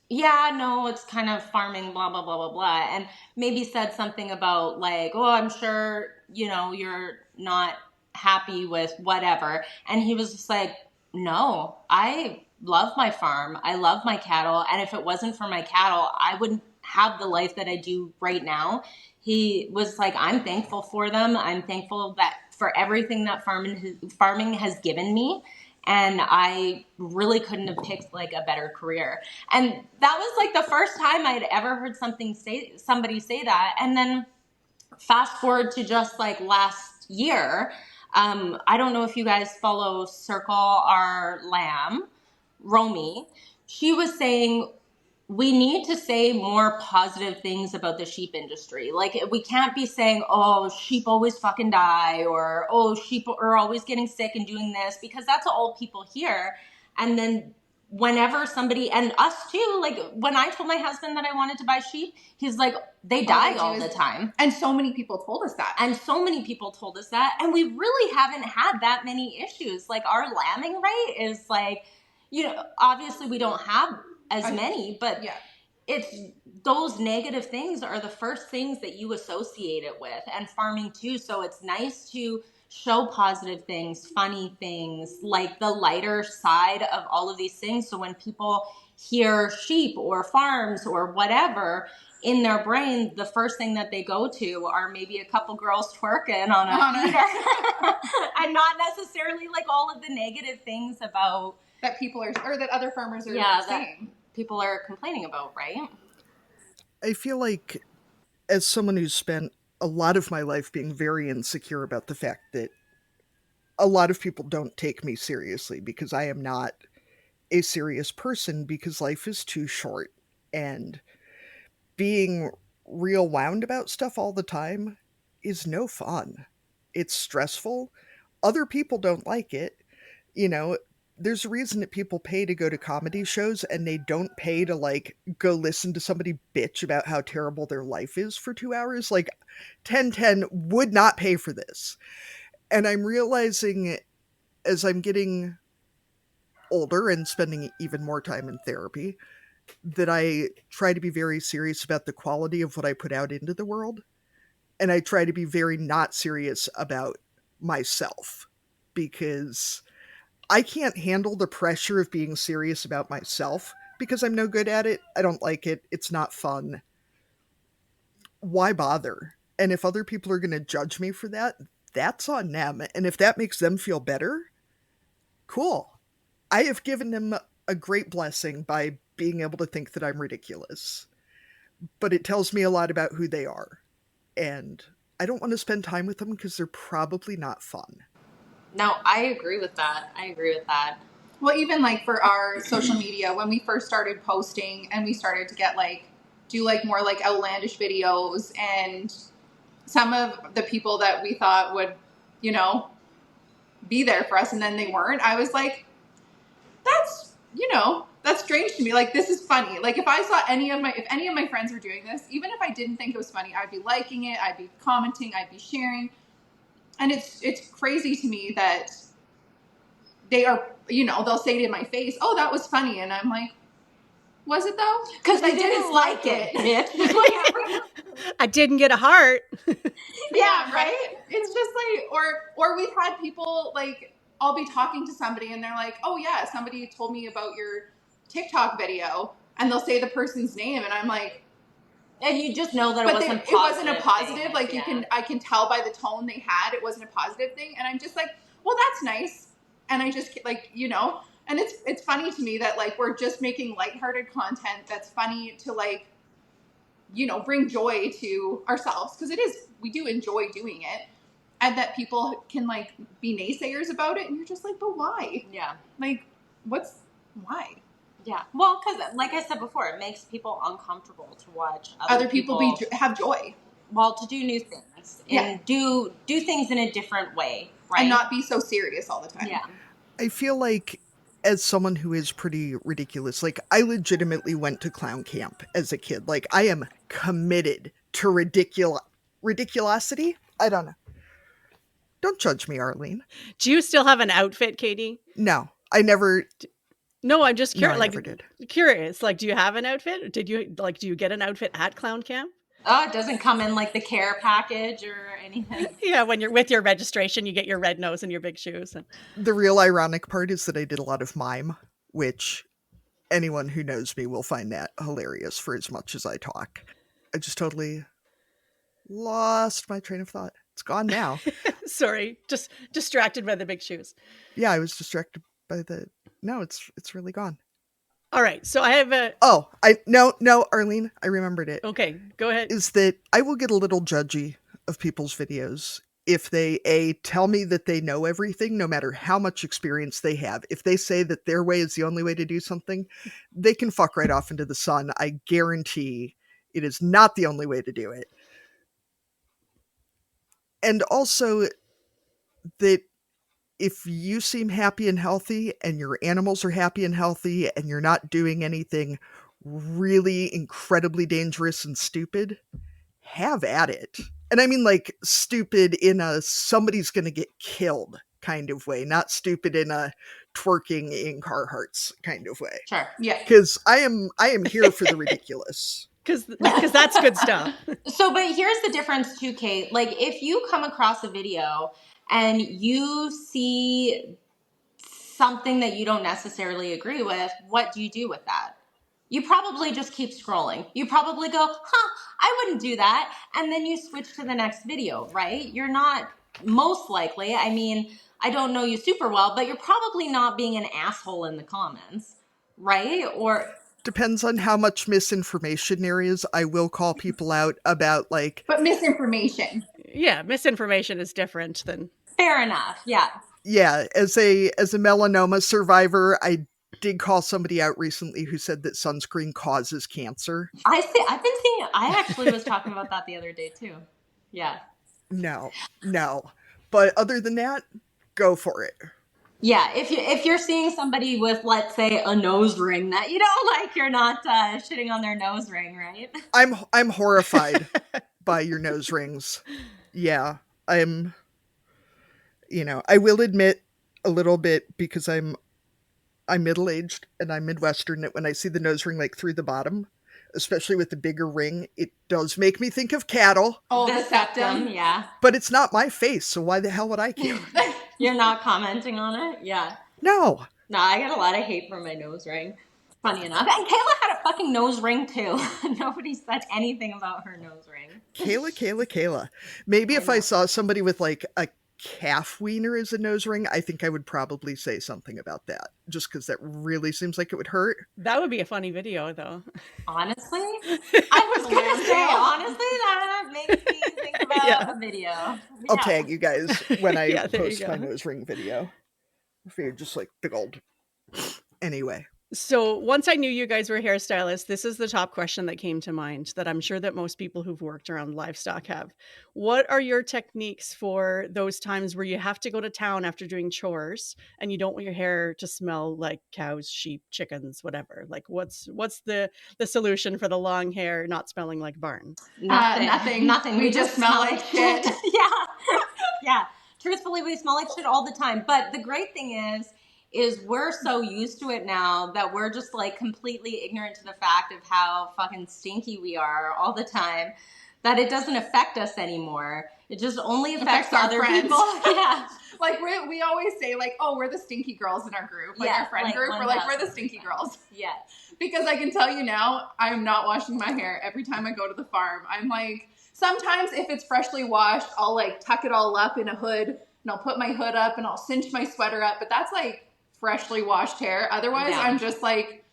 yeah, no, it's kind of farming, blah, blah, blah, blah, blah. And maybe said something about like, oh, I'm sure, you know, you're not happy with whatever. And he was just like, no, I love my farm. I love my cattle. And if it wasn't for my cattle, I wouldn't have the life that I do right now. He was like, I'm thankful for them. I'm thankful that for everything that farming has given me. And I really couldn't have picked like a better career. And that was like the first time I'd ever heard somebody say that. And then fast forward to just like last year, I don't know if you guys follow Circle Our Lamb, Romy. She was saying we need to say more positive things about the sheep industry. Like we can't be saying, oh, sheep always fucking die, or oh, sheep are always getting sick and doing this, because that's all people hear. And then whenever somebody, and us too, like when I told my husband that I wanted to buy sheep, he's like, they die all the time. And so many people told us that. And we really haven't had that many issues. Like our lambing rate is like, you know, obviously we don't have as many, but yeah, it's those negative things are the first things that you associate it with, and farming too. So it's nice to show positive things, funny things, like the lighter side of all of these things. So when people hear sheep or farms or whatever, in their brain, the first thing that they go to are maybe a couple girls twerking on a heater, and not necessarily like all of the negative things about that people are, or that other farmers are saying. People are complaining about, right? I feel like, as someone who's spent a lot of my life being very insecure about the fact that a lot of people don't take me seriously because I am not a serious person, because life is too short, and being real wound about stuff all the time is no fun. It's stressful. Other people don't like it. You know, there's a reason that people pay to go to comedy shows and they don't pay to like go listen to somebody bitch about how terrible their life is for 2 hours. Like 1010 would not pay for this. And I'm realizing as I'm getting older and spending even more time in therapy that I try to be very serious about the quality of what I put out into the world. And I try to be very not serious about myself, because I can't handle the pressure of being serious about myself because I'm no good at it. I don't like it. It's not fun. Why bother? And if other people are going to judge me for that, that's on them. And if that makes them feel better, cool. I have given them a great blessing by being able to think that I'm ridiculous. But it tells me a lot about who they are. And I don't want to spend time with them because they're probably not fun. No, I agree with that. Well, even like for our social media, when we first started posting and we started to get like, do like more like outlandish videos, and some of the people that we thought would, you know, be there for us and then they weren't, I was like, that's, you know, that's strange to me. Like, this is funny. Like, if I saw if any of my friends were doing this, even if I didn't think it was funny, I'd be liking it, I'd be commenting, I'd be sharing. And it's crazy to me that they are, you know, they'll say it in my face, oh, that was funny. And I'm like, Was it though? Because I didn't like it. bitch. I didn't get a heart. Yeah, right? It's just like, or we've had people, like, I'll be talking to somebody and they're like, oh yeah, somebody told me about your TikTok video, and they'll say the person's name, and I'm like, and you just know that but it wasn't a positive thing. like, I can tell by the tone they had, it wasn't a positive thing, and I'm just like, well, that's nice. And I just, like, you know, and it's funny to me that, like, we're just making lighthearted content that's funny to, like, you know, bring joy to ourselves, because we do enjoy doing it, and that people can, like, be naysayers about it, and you're just like, but why? Yeah. Like, why? Yeah. Well, because, like I said before, it makes people uncomfortable to watch Other people have joy. Well, to do new things and do things in a different way, right? And not be so serious all the time. Yeah. I feel like, as someone who is pretty ridiculous, like, I legitimately went to clown camp as a kid. Like, I am committed to ridiculosity. I don't know. Don't judge me, Arlene. Do you still have an outfit, Katie? No, I never. No, I'm just curious. No, I never did. Curious. Like, do you have an outfit? Do you get an outfit at clown camp? Oh, it doesn't come in, like, the care package or anything. Yeah, when you're with your registration, you get your red nose and your big shoes. The real ironic part is that I did a lot of mime, which anyone who knows me will find that hilarious for as much as I talk. I just totally lost my train of thought. It's gone now. Sorry, just distracted by the big shoes. Yeah, I was distracted by the... No, it's really gone. All right, so I have a... Oh, no, Arlene, I remembered it. Okay, go ahead. Is that I will get a little judgy of people's videos if they, tell me that they know everything, no matter how much experience they have. If they say that their way is the only way to do something, they can fuck right off into the sun. I guarantee it is not the only way to do it. And also that if you seem happy and healthy and your animals are happy and healthy and you're not doing anything really incredibly dangerous and stupid, have at it. And I mean, like, stupid in a somebody's gonna get killed kind of way, not stupid in a twerking in Carhartts kind of way. Sure. Yeah. Because I am here for the ridiculous. Because that's good stuff. So, but here's the difference too, Kate. Like, if you come across a video and you see something that you don't necessarily agree with, what do you do with that? You probably just keep scrolling. You probably go, I wouldn't do that. And then you switch to the next video, right? You're not, most likely, I mean, I don't know you super well, but you're probably not being an asshole in the comments, right? Or... Depends on how much misinformation there is. I will call people out about, like... But misinformation. Yeah, misinformation is different than... Fair enough, yeah. Yeah, as a melanoma survivor, I did call somebody out recently who said that sunscreen causes cancer. I actually was talking about that the other day too. Yeah. No. But other than that, go for it. Yeah, if you're seeing somebody with, let's say, a nose ring that you don't like, you're not shitting on their nose ring, right? I'm horrified by your nose rings. Yeah, I'm... You know, I will admit a little bit, because I'm middle-aged and I'm Midwestern, that when I see the nose ring, like, through the bottom, especially with the bigger ring, it does make me think of cattle. Oh, the septum. Yeah. But it's not my face, so why the hell would I care? You're not commenting on it? Yeah. No, I get a lot of hate for my nose ring. Funny enough. And Kayla had a fucking nose ring too. Nobody said anything about her nose ring. Kayla. Maybe if I saw somebody with, like, a calf wiener as a nose ring, I think I would probably say something about that, just because that really seems like it would hurt. That would be a funny video, though. Honestly? I was going to say, honestly, that makes me think about a video. Yeah. I'll tag you guys when I there post you my go. nose ring video. If you're just, like, big old... Anyway. So once I knew you guys were hairstylists, this is the top question that came to mind that I'm sure that most people who've worked around livestock have. What are your techniques for those times where you have to go to town after doing chores and you don't want your hair to smell like cows, sheep, chickens, whatever? Like, what's the solution for the long hair not smelling like barn? Nothing. We just smell like shit. Yeah. Truthfully, we smell like shit all the time. But the great thing is is we're so used to it now that we're just like completely ignorant to the fact of how fucking stinky we are all the time, that it doesn't affect us anymore. It just only affects our other friends. people. Yeah. Like we always say like, oh, we're the stinky girls in our group. Like our friend group, we're like, we're the stinky girls. Yeah. Because I can tell you now, I'm not washing my hair every time I go to the farm. I'm like, sometimes if it's freshly washed, I'll like tuck it all up in a hood and I'll put my hood up and I'll cinch my sweater up. But that's like freshly washed hair. Otherwise, I'm just like,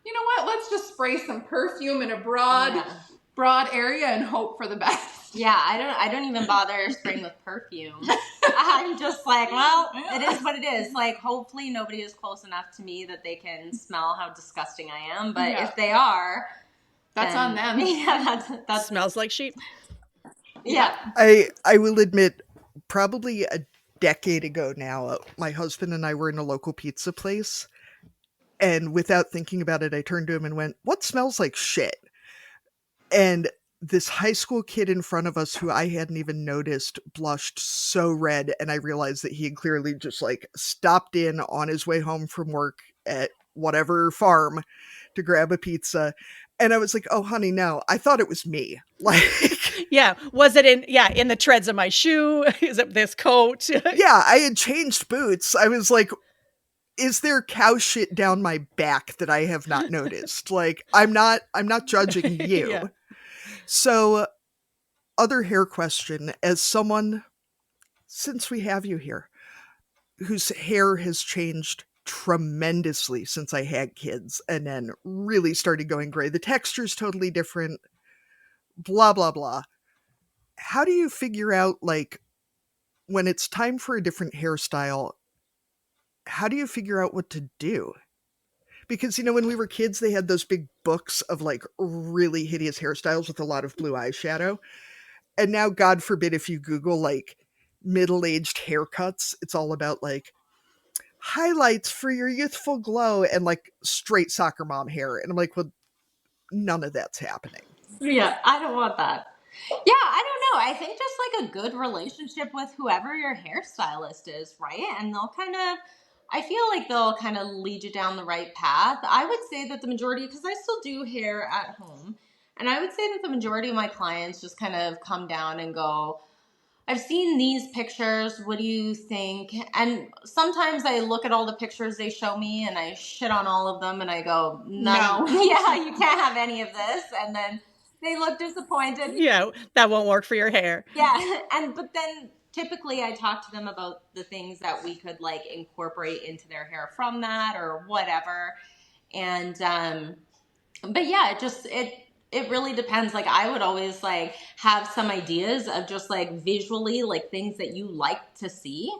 you know what? Let's just spray some perfume in a broad area and hope for the best. Yeah, I don't even bother spraying with perfume. I'm just like, well, it is what it is. Like, hopefully nobody is close enough to me that they can smell how disgusting I am. But if they are, that's on them. Yeah, that smells like sheep. Yeah. I will admit, probably a decade ago now, my husband and I were in a local pizza place. And without thinking about it, I turned to him and went, "What smells like shit?" And this high school kid in front of us, who I hadn't even noticed, blushed so red. And I realized that he had clearly just like stopped in on his way home from work at whatever farm to grab a pizza. And I was like, "Oh, honey, no, I thought it was me." Like, yeah. Was it in the treads of my shoe? Is it this coat? Yeah, I had changed boots. I was like, is there cow shit down my back that I have not noticed? Like, I'm not judging you. Yeah. So, other hair question, as someone, since we have you here, whose hair has changed tremendously since I had kids and then really started going gray. The texture's totally different, blah, blah, blah. How do you figure out, like, when it's time for a different hairstyle, how do you figure out what to do? Because, you know, when we were kids, they had those big books of like really hideous hairstyles with a lot of blue eyeshadow. And now, God forbid, if you Google like middle-aged haircuts, it's all about like highlights for your youthful glow and like straight soccer mom hair. And I'm like, well, none of that's happening. Yeah, I don't want that. Yeah, I don't know. I think just like a good relationship with whoever your hairstylist is, right? And I feel like they'll kind of lead you down the right path. I would say that the majority, because I still do hair at home, and I would say that the majority of my clients just kind of come down and go, "I've seen these pictures. What do you think?" And sometimes I look at all the pictures they show me and I shit on all of them and I go, no. Yeah, you can't have any of this. And then they look disappointed. Yeah, that won't work for your hair. Yeah. But then typically I talk to them about the things that we could like incorporate into their hair from that or whatever. And, but yeah, it really depends. Like I would always like have some ideas of just like visually like things that you like to see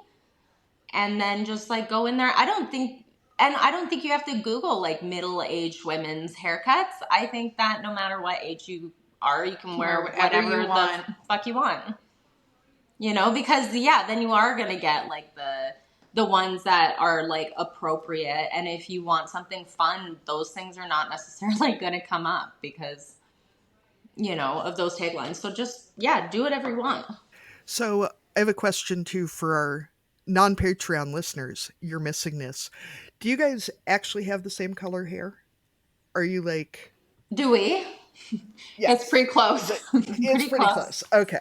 and then just like go in there. I don't think you have to Google like middle-aged women's haircuts. I think that no matter what age you are, you can wear whatever you want. The fuck you want. You know, because yeah, then you are going to get like the ones that are like appropriate. And if you want something fun, those things are not necessarily going to come up because, you know, of those taglines. So just, yeah, do whatever you want. So I have a question too for our non-Patreon listeners. You're missing this. Do you guys actually have the same color hair? Are you like... Do we? Yes. It's pretty close. It's pretty close. Okay.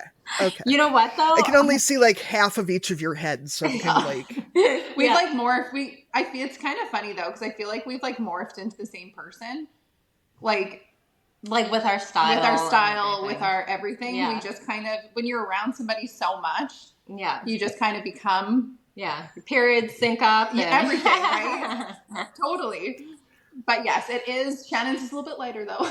You know what though? I can only see like half of each of your heads, so I'm kind of like... We've like morphed. I feel it's kind of funny though, because I feel like we've like morphed into the same person. Like with our style. With our everything. Yeah. We just kind of, when you're around somebody so much, you just kind of become... Yeah. Your periods sync up. And... everything, right? Totally. But yes, it is. Shannon's is a little bit lighter though.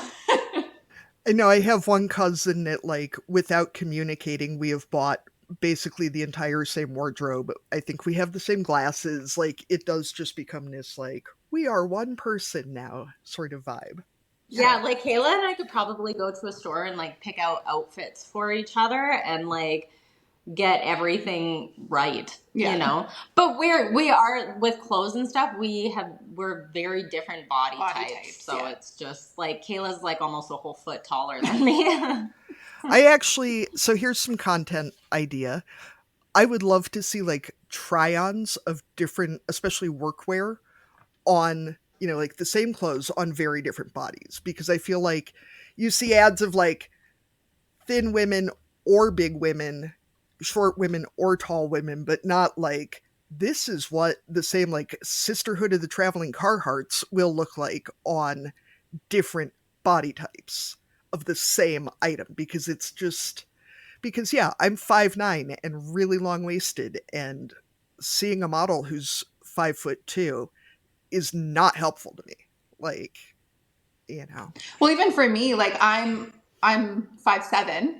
I know I have one cousin that like, without communicating, we have bought basically the entire same wardrobe. I think we have the same glasses. Like it does just become this like, we are one person now sort of vibe. Yeah, like Kayla and I could probably go to a store and like pick out outfits for each other and like get everything right, you know. But we are with clothes and stuff. We're very different body types. So it's just like Kayla's like almost a whole foot taller than me. I actually, so here's some content idea. I would love to see like try-ons of different, especially workwear on, like the same clothes on very different bodies, because I feel like you see ads of like thin women or big women, short women or tall women, but not like this is what the same like Sisterhood of the Traveling Carhartts will look like on different body types of the same item, because it's just because yeah, I'm 5'9" and really long waisted, and seeing a model who's 5'2" is not helpful to me. Like, you know. Well, even for me, like I'm 5'7",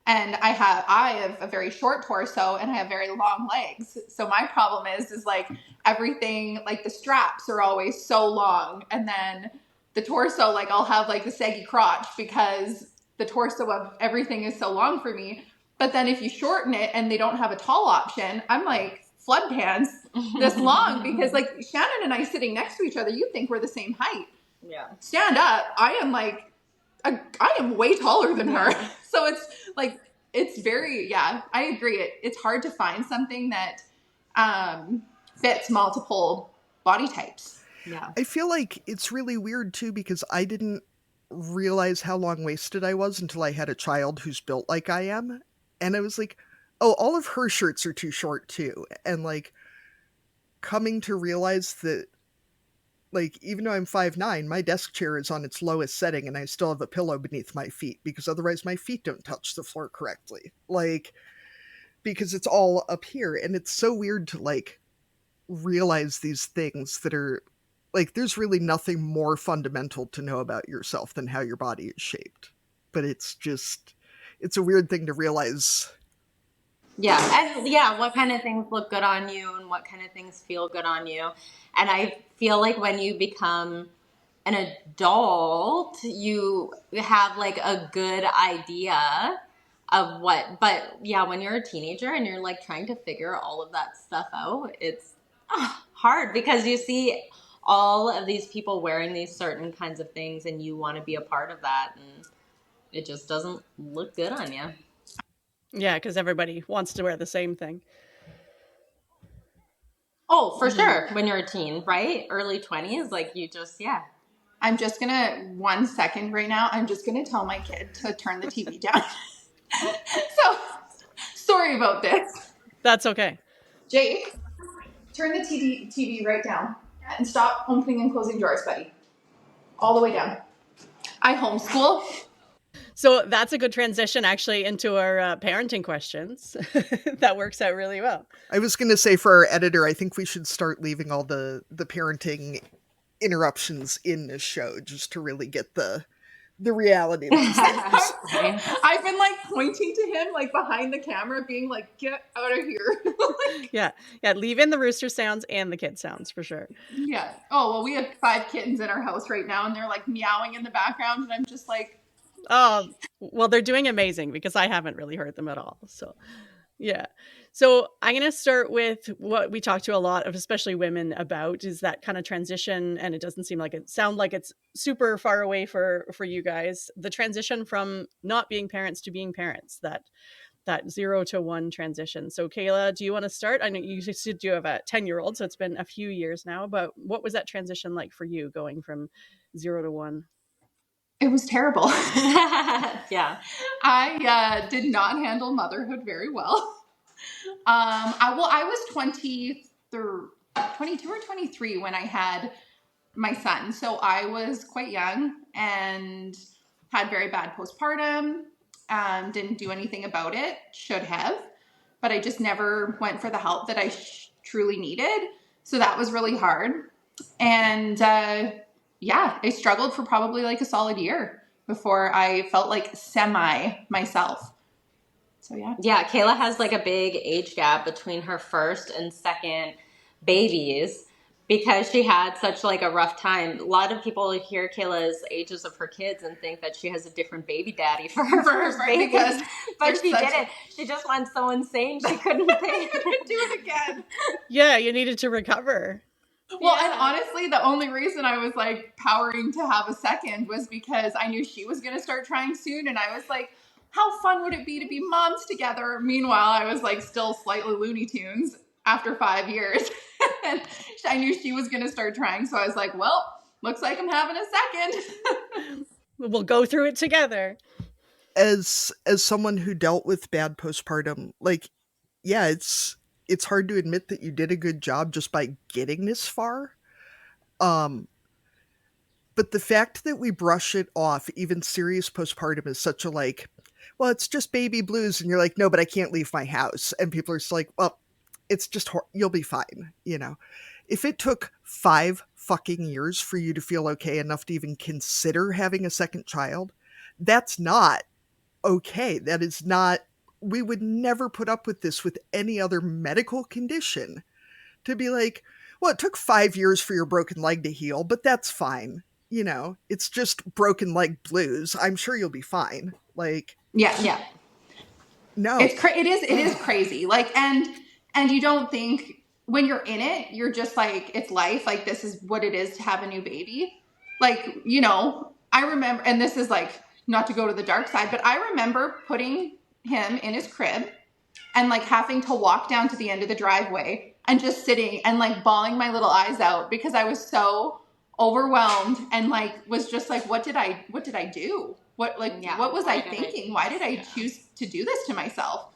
and I have a very short torso and I have very long legs. So my problem is like everything, like the straps are always so long, and then the torso, like I'll have like the saggy crotch because the torso of everything is so long for me. But then if you shorten it and they don't have a tall option, I'm like flood pants this long, because like Shannon and I sitting next to each other, you'd think we're the same height. Yeah. Stand up, I am way taller than her. So it's like, it's very, yeah, I agree. It's hard to find something that fits multiple body types. Yeah. I feel like it's really weird too, because I didn't realize how long waisted I was until I had a child who's built like I am. And I was like, oh, all of her shirts are too short too. And like coming to realize that, like, even though I'm 5'9", my desk chair is on its lowest setting and I still have a pillow beneath my feet, because otherwise my feet don't touch the floor correctly. Like, because it's all up here. And it's so weird to like realize these things that are like, there's really nothing more fundamental to know about yourself than how your body is shaped. But it's a weird thing to realize. Yeah. And yeah, what kind of things look good on you and what kind of things feel good on you. And I feel like when you become an adult, you have like a good idea of what, but yeah, when you're a teenager and you're like trying to figure all of that stuff out, it's hard because you see all of these people wearing these certain kinds of things and you want to be a part of that, and it just doesn't look good on you. Yeah, because everybody wants to wear the same thing. Oh, for sure. When you're a teen, right? Early 20s, like you just, yeah. I'm just gonna, 1 second right now, I'm just gonna tell my kid to turn the TV down. So, sorry about this. That's okay. Jake, turn the TV right down and stop opening and closing drawers, buddy. All the way down. I homeschool. So that's a good transition actually into our parenting questions. That works out really well. I was going to say, for our editor, I think we should start leaving all the parenting interruptions in this show, just to really get the reality of these things. I've been like pointing to him like behind the camera, being like, get out of here. Yeah, leave in the rooster sounds and the kid sounds for sure. Yeah. Oh, well, we have 5 kittens in our house right now, and they're like meowing in the background, and I'm just like, oh, well, they're doing amazing because I haven't really heard them at all. So yeah. So I'm going to start with what we talk to a lot of, especially women, about is that kind of transition. And it doesn't sound like it's super far away for you guys. The transition from not being parents to being parents, that 0 to 1 transition. So Kayla, do you want to start? I know you said you have a 10-year-old, so it's been a few years now, but what was that transition like for you going from 0 to 1? it was terrible. Yeah. I did not handle motherhood very well. I was 22 or 23 when I had my son. So I was quite young and had very bad postpartum. Didn't do anything about it. Should have. But I just never went for the help that I truly needed. So that was really hard. And yeah, I struggled for probably like a solid year before I felt like semi myself. So yeah. Yeah, Kayla has like a big age gap between her first and second babies because she had such like a rough time. A lot of people hear Kayla's ages of her kids and think that she has a different baby daddy for her first baby. But she didn't. She just went so insane she couldn't think. do it again. Yeah, you needed to recover. Well, yeah. And honestly, the only reason I was like powering to have a second was because I knew she was going to start trying soon. And I was like, how fun would it be to be moms together? Meanwhile, I was like still slightly Looney Tunes after 5 years. And I knew she was going to start trying. So I was like, well, looks like I'm having a second. We'll go through it together. As someone who dealt with bad postpartum, like, yeah, it's hard to admit that you did a good job just by getting this far. But the fact that we brush it off, even serious postpartum, is such a like, well, it's just baby blues, and you're like, no, but I can't leave my house, and people are just like, well, it's just you'll be fine, you know. If it took 5 fucking years for you to feel okay enough to even consider having a second child, that's not okay. That is not. We would never put up with this with any other medical condition. To be like, well, it took 5 years for your broken leg to heal, but that's fine. You know, it's just broken leg blues. I'm sure you'll be fine. Like, Yeah. no, it is crazy. Like, and you don't think when you're in it, you're just like, it's life. Like, this is what it is to have a new baby. Like, you know, I remember, and this is like, not to go to the dark side, but I remember putting him in his crib and like having to walk down to the end of the driveway and just sitting and like bawling my little eyes out because I was so overwhelmed and like was just like, what did I do? What was I thinking? Why did I choose to do this to myself?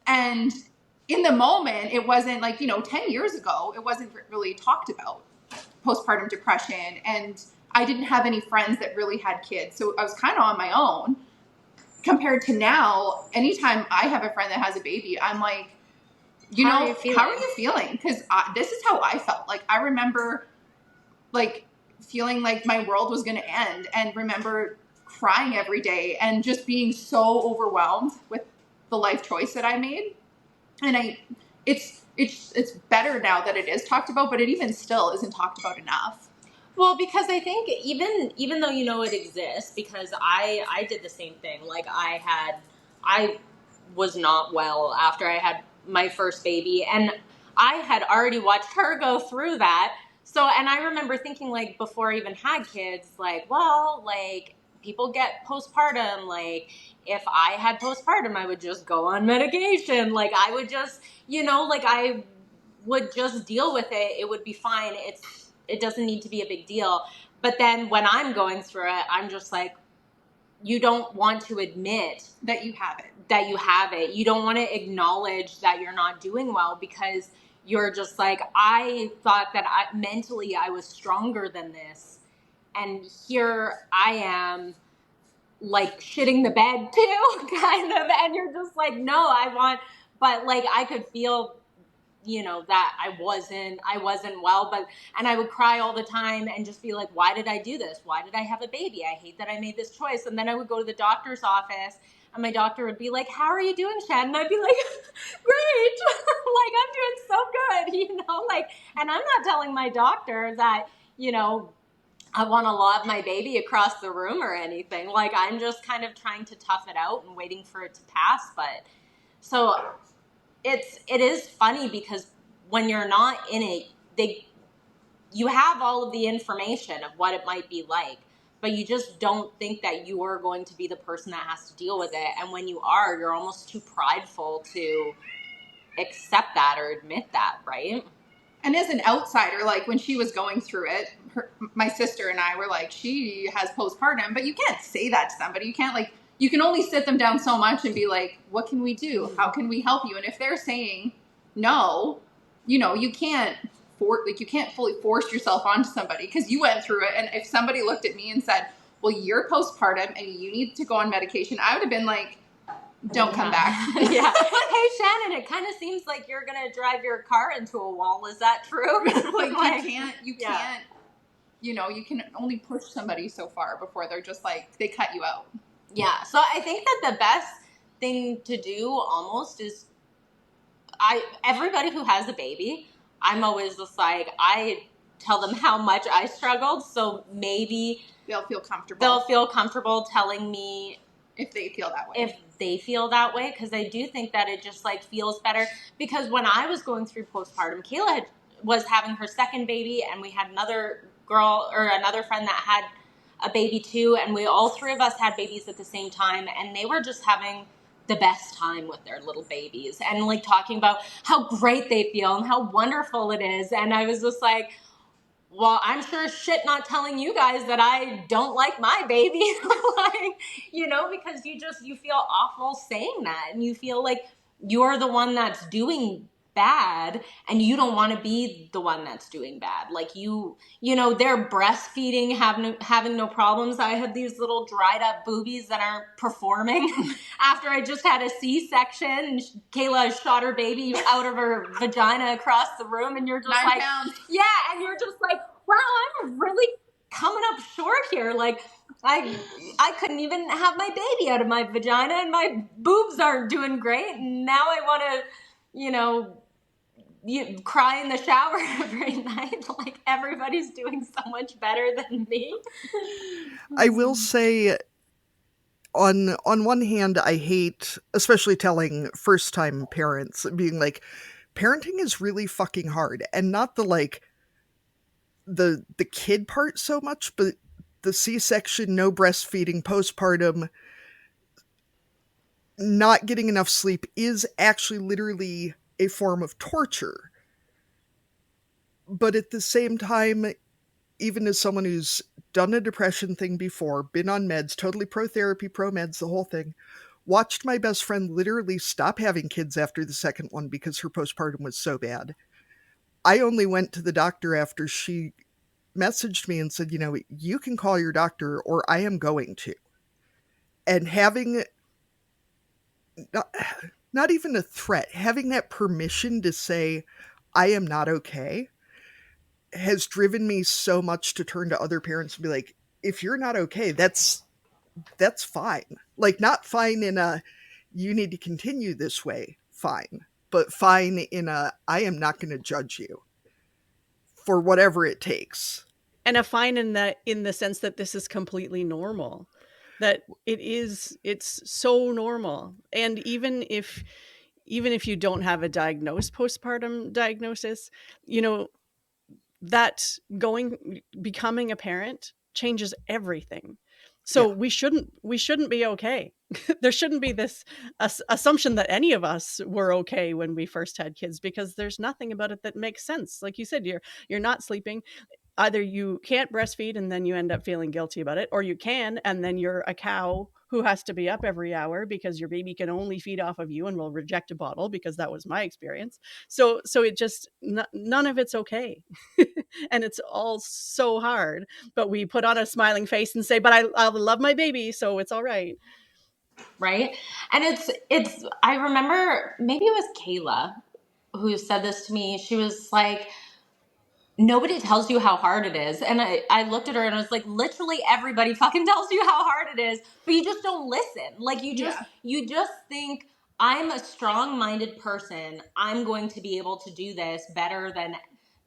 And in the moment, it wasn't like, 10 years ago, it wasn't really talked about, postpartum depression. And I didn't have any friends that really had kids. So I was kind of on my own. Compared to now, anytime I have a friend that has a baby, I'm like, how are you feeling? Because this is how I felt. Like, I remember like feeling like my world was going to end, and remember crying every day and just being so overwhelmed with the life choice that I made. And it's better now that it is talked about, but it even still isn't talked about enough. Well, because I think even though it exists, because I did the same thing. Like, I was not well after I had my first baby, and I had already watched her go through that. So, and I remember thinking, like, before I even had kids, like, well, like, people get postpartum. Like, if I had postpartum, I would just go on medication. Like, I would just, like, I would just deal with it. It would be fine. It doesn't need to be a big deal. But then when I'm going through it, I'm just like, you don't want to admit that you have it. You don't want to acknowledge that you're not doing well, because you're just like, I thought that mentally I was stronger than this. And here I am, like, shitting the bed too, kind of. And you're just like, no, but like, I could feel, that I wasn't well, and I would cry all the time and just be like, why did I do this? Why did I have a baby? I hate that I made this choice. And then I would go to the doctor's office, and my doctor would be like, how are you doing, Shannon? I'd be like, great. Like, I'm doing so good, like, and I'm not telling my doctor that, I want to lob my baby across the room or anything. Like, I'm just kind of trying to tough it out and waiting for it to pass. But so it is funny, because when you're not in it, you have all of the information of what it might be like, but you just don't think that you are going to be the person that has to deal with it. And when you are, you're almost too prideful to accept that or admit that, right? And as an outsider, like, when she was going through it, my sister and I were like, she has postpartum, but you can't say that to somebody. You can't, like, you can only sit them down so much and be like, what can we do? How can we help you? And if they're saying no, you can't fully force yourself onto somebody, because you went through it. And if somebody looked at me and said, well, you're postpartum and you need to go on medication, I would have been like, don't come back. Yeah. Hey, Shannon, it kind of seems like you're going to drive your car into a wall. Is that true? Like, you can't, you can only push somebody so far before they're just like, they cut you out. Yeah. So I think that the best thing to do almost is, everybody who has a baby, I'm always just like, I tell them how much I struggled. So maybe they'll feel comfortable telling me if they feel that way. Because I do think that it just, like, feels better. Because when I was going through postpartum, Kayla was having her second baby, and we had another friend that had a baby too, and we all three of us had babies at the same time, and they were just having the best time with their little babies and like talking about how great they feel and how wonderful it is. And I was just like, well, I'm sure as shit not telling you guys that I don't like my baby. Like, you know, because you feel awful saying that, and you feel like you're the one that's doing bad, and you don't want to be the one that's doing bad. Like you know, they're breastfeeding, having no problems. I had these little dried up boobies that aren't performing after I just had a C-section, and Kayla shot her baby out of her vagina across the room, and you're just 9 like, pounds. yeah, and you're just like, wow, I'm really coming up short here. Like I couldn't even have my baby out of my vagina, and my boobs aren't doing great, and now I want to, you know, cry in the shower every night. Like everybody's doing so much better than me. I will say, on one hand, I hate, especially telling first time parents, being like, parenting is really fucking hard, and not the like the kid part so much, but the C-section, no breastfeeding, postpartum, not getting enough sleep is actually literally a form of torture. But at the same time, even as someone who's done a depression thing before, been on meds, totally pro therapy, pro meds, the whole thing, watched my best friend literally stop having kids after the second one because her postpartum was so bad. I only went to the doctor after she messaged me and said, you know, you can call your doctor or I am going to. And having not even a threat, having that permission to say, I am not okay, has driven me so much to turn to other parents and be like, if you're not okay, that's fine. Like, not fine in a, you need to continue this way, fine. But fine in a, I am not going to judge you for whatever it takes. And a fine in the sense that this is completely normal, that it's so normal. And even if you don't have a diagnosed postpartum diagnosis, you know, that becoming a parent changes everything. So Yeah. we shouldn't be okay. There shouldn't be this assumption that any of us were okay when we first had kids, because there's nothing about it that makes sense. Like you said, you're not sleeping. Either you can't breastfeed and then you end up feeling guilty about it, or you can and then you're a cow who has to be up every hour because your baby can only feed off of you and will reject a bottle, because that was my experience. So it just, none of it's okay. And it's all so hard, but we put on a smiling face and say, but I love my baby, so it's all right. Right. And it's I remember maybe it was Kayla who said this to me. She was like, nobody tells you how hard it is. And I looked at her and I was like, literally everybody fucking tells you how hard it is, but you just don't listen. Like you just think, I'm a strong-minded person, I'm going to be able to do this better than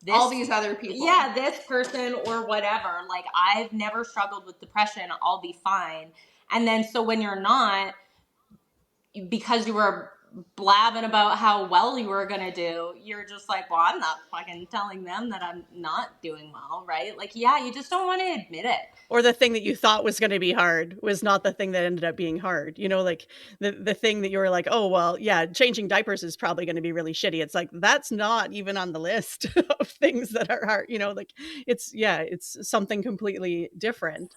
this, all these other people. Yeah, this person or whatever. Like, I've never struggled with depression, I'll be fine. And then so when you're not, because you were blabbing about how well you were going to do, you're just like, well, I'm not fucking telling them that I'm not doing well, right? Like, yeah, you just don't want to admit it. Or the thing that you thought was going to be hard was not the thing that ended up being hard. You know, like the thing that you were like, oh, well, yeah, changing diapers is probably going to be really shitty. It's like, that's not even on the list of things that are hard. You know, like it's something completely different.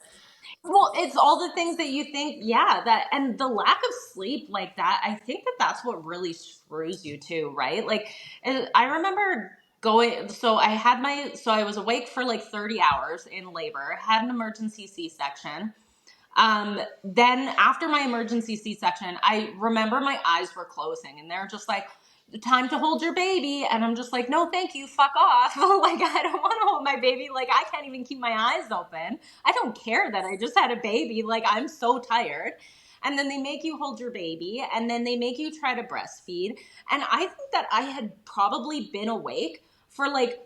Well, it's all the things that you think, yeah, that, and the lack of sleep like that, I think that that's what really screws you too, right? Like, I remember so I was awake for like 30 hours in labor, had an emergency C-section. Then after my emergency C-section, I remember my eyes were closing and they're just like, time to hold your baby. And I'm just like, no, thank you. Fuck off. Like, I don't want to hold my baby. Like, I can't even keep my eyes open. I don't care that I just had a baby. Like, I'm so tired. And then they make you hold your baby and then they make you try to breastfeed. And I think that I had probably been awake for like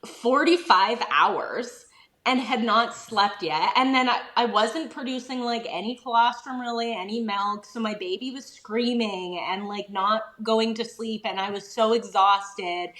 45 hours and had not slept yet. And then I wasn't producing like any colostrum, really, any milk. So my baby was screaming and like not going to sleep. And I was so exhausted.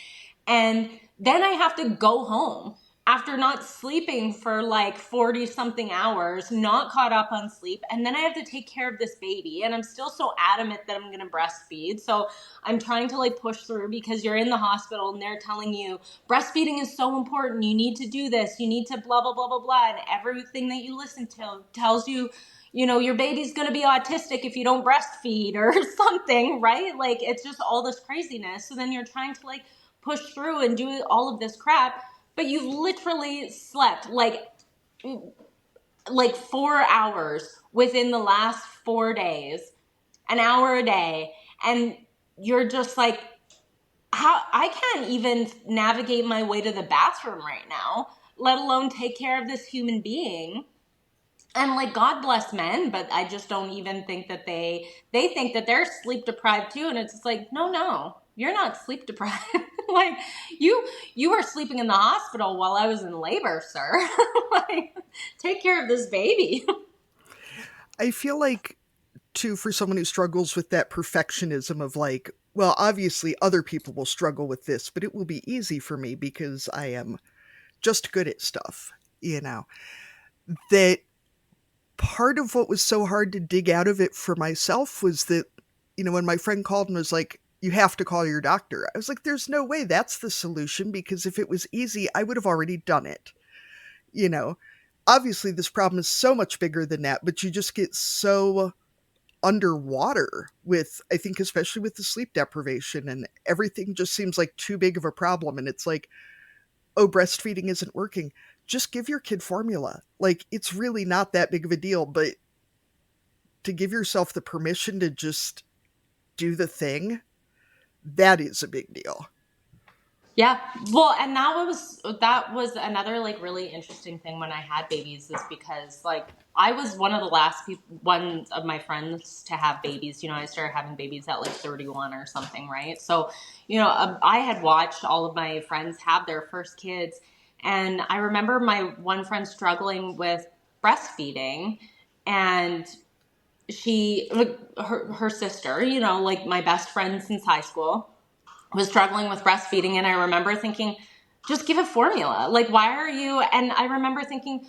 And then I have to go home after not sleeping for like 40 something hours, not caught up on sleep. And then I have to take care of this baby. And I'm still so adamant that I'm going to breastfeed. So I'm trying to like push through, because you're in the hospital and they're telling you breastfeeding is so important. You need to do this. You need to blah, blah, blah, blah, blah. And everything that you listen to tells you, you know, your baby's going to be autistic if you don't breastfeed or something, right? Like, it's just all this craziness. So then you're trying to like push through and do all of this crap, but you've literally slept like 4 hours within the last 4 days, an hour a day. And you're just like, how I can't even navigate my way to the bathroom right now, let alone take care of this human being. And like, God bless men, but I just don't even think that they think that they're sleep deprived too. And it's just like, no, you're not sleep deprived. Like, you were sleeping in the hospital while I was in labor, sir. Like, take care of this baby. I feel like, too, for someone who struggles with that perfectionism of like, well, obviously other people will struggle with this, but it will be easy for me because I am just good at stuff, you know, that part of what was so hard to dig out of it for myself was that, you know, when my friend called and was like, you have to call your doctor, I was like, there's no way that's the solution, because if it was easy, I would have already done it. You know, obviously this problem is so much bigger than that, but you just get so underwater with, I think, especially with the sleep deprivation, and everything just seems like too big of a problem. And it's like, oh, breastfeeding isn't working. Just give your kid formula. Like, it's really not that big of a deal, but to give yourself the permission to just do the thing, that is a big deal. Yeah. Well, and that was another like really interesting thing when I had babies, is because like I was one of the last one of my friends to have babies. You know, I started having babies at like 31 or something, right? So, you know, I had watched all of my friends have their first kids, and I remember my one friend struggling with breastfeeding, and her sister, you know, like my best friend since high school, was struggling with breastfeeding. And I remember thinking, just give a formula. Like, why are you? And I remember thinking,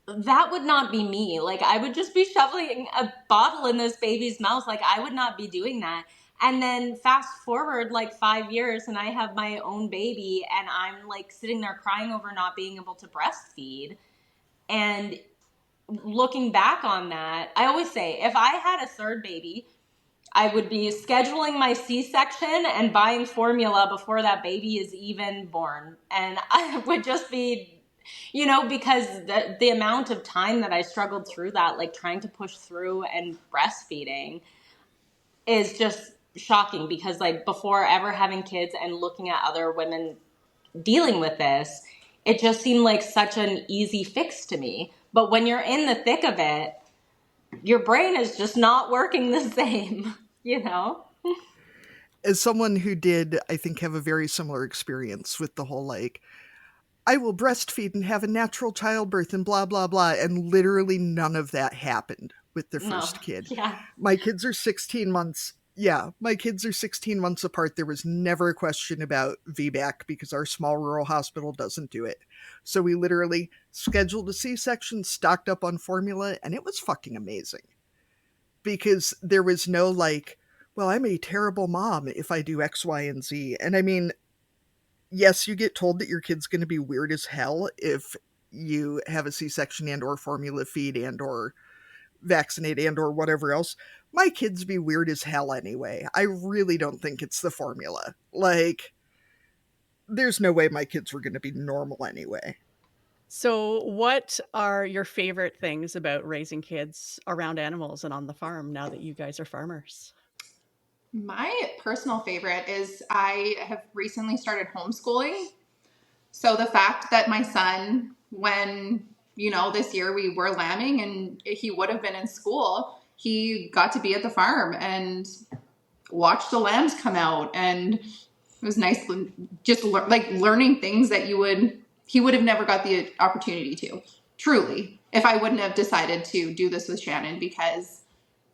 that would not be me. Like, I would just be shoveling a bottle in this baby's mouth. Like, I would not be doing that. And then fast forward like 5 years, and I have my own baby, and I'm like sitting there crying over not being able to breastfeed. And looking back on that, I always say, if I had a third baby, I would be scheduling my C-section and buying formula before that baby is even born. And I would just be, you know, because the amount of time that I struggled through that, like trying to push through and breastfeeding, is just shocking. Because like before ever having kids and looking at other women dealing with this, it just seemed like such an easy fix to me. But when you're in the thick of it, your brain is just not working the same, you know? As someone who did, I think, have a very similar experience with the whole like, I will breastfeed and have a natural childbirth and blah, blah, blah. And literally none of that happened with the first kid. Yeah. My kids are 16 months. Yeah, my kids are 16 months apart. There was never a question about VBAC because our small rural hospital doesn't do it. So we literally scheduled a C-section, stocked up on formula, and it was fucking amazing. Because there was no like, well, I'm a terrible mom if I do X, Y, and Z. And I mean, yes, you get told that your kid's going to be weird as hell if you have a C-section and or formula feed and or vaccinate and or whatever else. My kids be weird as hell anyway. I really don't think it's the formula. Like, there's no way my kids were going to be normal anyway. So, what are your favorite things about raising kids around animals and on the farm now that you guys are farmers? My personal favorite is I have recently started homeschooling. So the fact that my son, when, you know, this year we were lambing and he would have been in school, he got to be at the farm and watch the lambs come out. And it was nice just learning things that he would have never got the opportunity to, truly, if I wouldn't have decided to do this with Shannon, because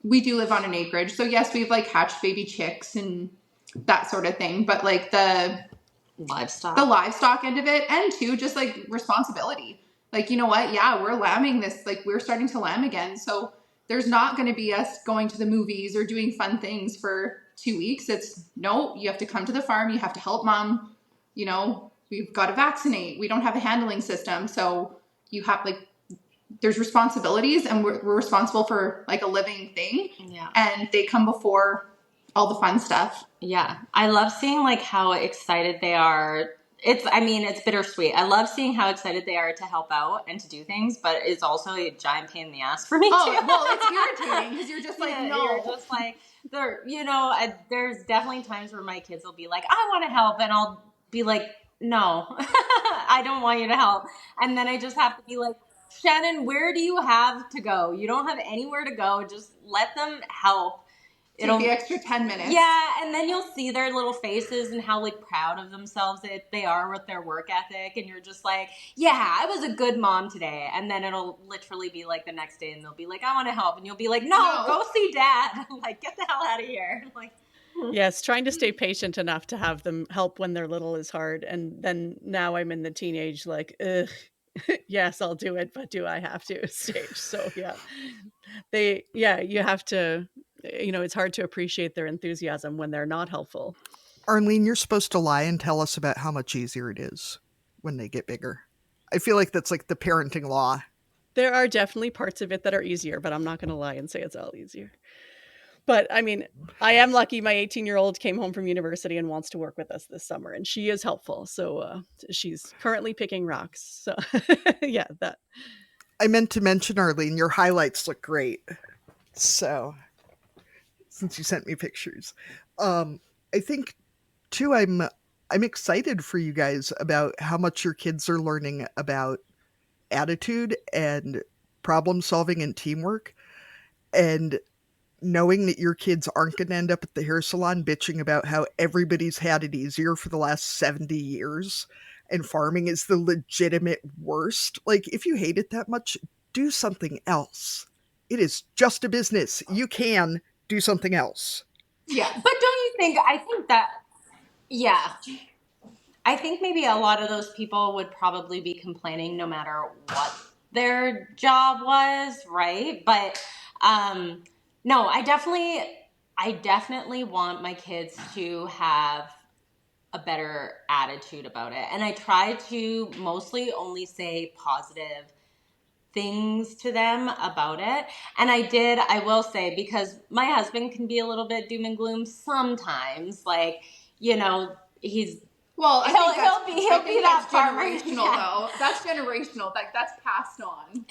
we do live on an acreage. So yes, we've like hatched baby chicks and that sort of thing. But like the livestock. End of it, and two, just like responsibility. Like, you know what? Yeah, we're lambing this. Like, we're starting to lamb again. So there's not going to be us going to the movies or doing fun things for 2 weeks. It's no, you have to come to the farm. You have to help mom. You know, we've got to vaccinate. We don't have a handling system. So you have like, there's responsibilities, and we're responsible for like a living thing. Yeah. And they come before all the fun stuff. Yeah. I love seeing like how excited they are. It's bittersweet. I love seeing how excited they are to help out and to do things, but it's also a giant pain in the ass for me too. Well, it's irritating because you're just like, no. You're just like, there's definitely times where my kids will be like, I want to help. And I'll be like, no, I don't want you to help. And then I just have to be like, Shannon, where do you have to go? You don't have anywhere to go. Just let them help. Take the extra 10 minutes. Yeah, and then you'll see their little faces and how like proud of themselves they are with their work ethic, and you're just like, yeah, I was a good mom today. And then it'll literally be like the next day, and they'll be like, I want to help, and you'll be like, no, go see dad. Like, get the hell out of here. Like, yes, trying to stay patient enough to have them help when they're little is hard, and then now I'm in the teenage like, ugh. Yes, I'll do it, but do I have to stage? So yeah, you have to. It's hard to appreciate their enthusiasm when they're not helpful. Arlene, you're supposed to lie and tell us about how much easier it is when they get bigger. I feel like that's like the parenting law. There are definitely parts of it that are easier, but I'm not going to lie and say it's all easier. But I mean, I am lucky my 18-year-old came home from university and wants to work with us this summer, and she is helpful. So she's currently picking rocks. So yeah, that. I meant to mention, Arlene, your highlights look great. So since you sent me pictures, I think too, I'm excited for you guys about how much your kids are learning about attitude and problem solving and teamwork, and knowing that your kids aren't going to end up at the hair salon bitching about how everybody's had it easier for the last 70 years and farming is the legitimate worst. Like, if you hate it that much, do something else. It is just a business. You can do something else. Yeah. But don't you think, I think maybe a lot of those people would probably be complaining no matter what their job was, right? But no, I definitely want my kids to have a better attitude about it. And I try to mostly only say positive things to them about it. And I will say, because my husband can be a little bit doom and gloom sometimes, like, he's, well, he'll be that farmer. Generational, though. That's generational. Like, that's passed on.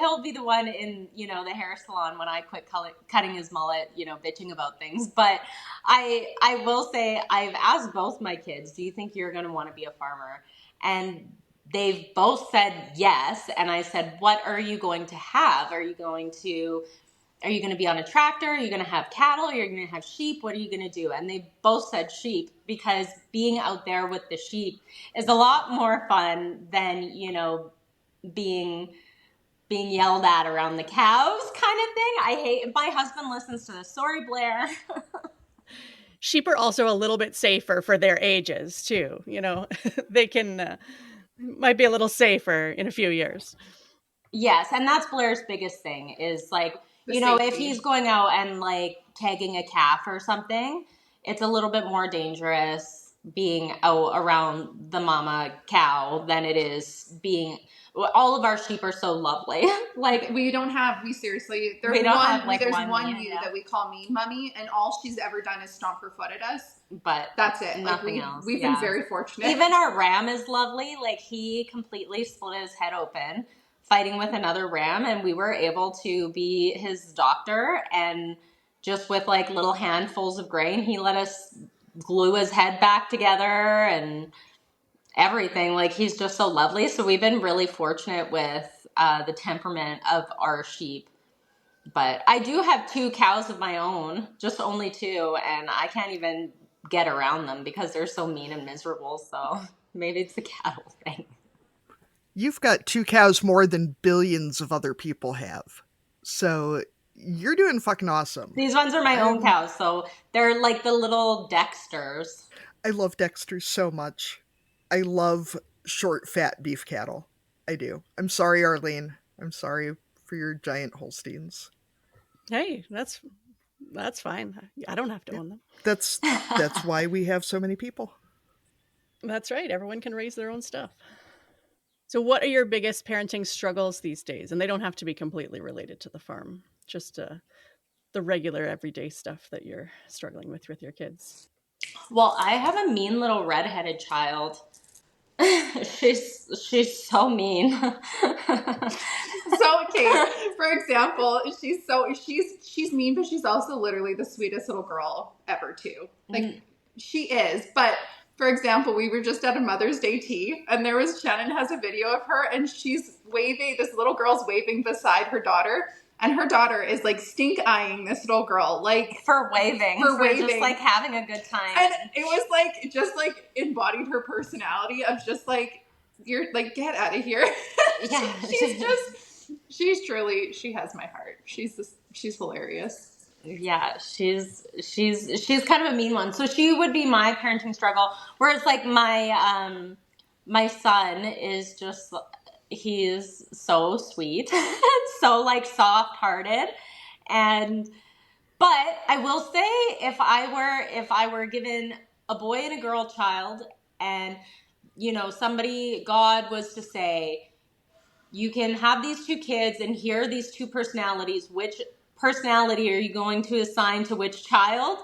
He'll be the one in, the hair salon when I quit cutting his mullet, bitching about things. But I will say, I've asked both my kids, do you think you're going to want to be a farmer? And they've both said yes. And I said, what are you going to have? Are you going to be on a tractor? Are you going to have cattle? Are you going to have sheep? What are you going to do? And they both said sheep, because being out there with the sheep is a lot more fun than, being yelled at around the cows kind of thing. My husband listens to this. Sorry, Blair. Sheep are also a little bit safer for their ages too. They can, might be a little safer in a few years. Yes. And that's Blair's biggest thing is like, safety. If he's going out and like tagging a calf or something, it's a little bit more dangerous being out around the mama cow than it is being. All of our sheep are so lovely. Like, seriously, there's one ewe that we call Mean Mummy, and all she's ever done is stomp her foot at us. But that's it. Nothing else. We've been very fortunate. Even our ram is lovely. Like, he completely split his head open fighting with another ram, and we were able to be his doctor, and just with like little handfuls of grain, he let us glue his head back together and everything. Like, he's just so lovely. So we've been really fortunate with the temperament of our sheep. But I do have 2 cows of my own, just only 2, and I can't even get around them because they're so mean and miserable. So maybe it's the cattle thing. You've got 2 cows more than billions of other people have. So you're doing fucking awesome. These ones are my own cows, so they're like the little Dexters. I love Dexter so much. I love short, fat beef cattle. I do. I'm sorry, Arlene. I'm sorry for your giant Holsteins. Hey, that's fine. I don't have to Yeah. own them. That's why we have so many people. That's right. Everyone can raise their own stuff. So, what are your biggest parenting struggles these days? And they don't have to be completely related to the farm, just the regular everyday stuff that you're struggling with your kids. Well, I have a mean little redheaded child. she's so mean. So okay, for example, she's mean, but she's also literally the sweetest little girl ever too. Like she is. But for example, we were just at a Mother's Day tea, and there was Shannon has a video of her, and she's waving. This little girl's waving beside her daughter, and her daughter is like stink eyeing this little girl, like for waving, just like having a good time. And it was like just like embodied her personality of just like you're like get out of here. Yeah, she has my heart. She's hilarious. Yeah, she's kind of a mean one. So she would be my parenting struggle. Whereas like my son is just, he's so sweet, so like soft hearted, but I will say if I were given a boy and a girl child, and God was to say, you can have these two kids and here are these two personalities, which personality are you going to assign to which child?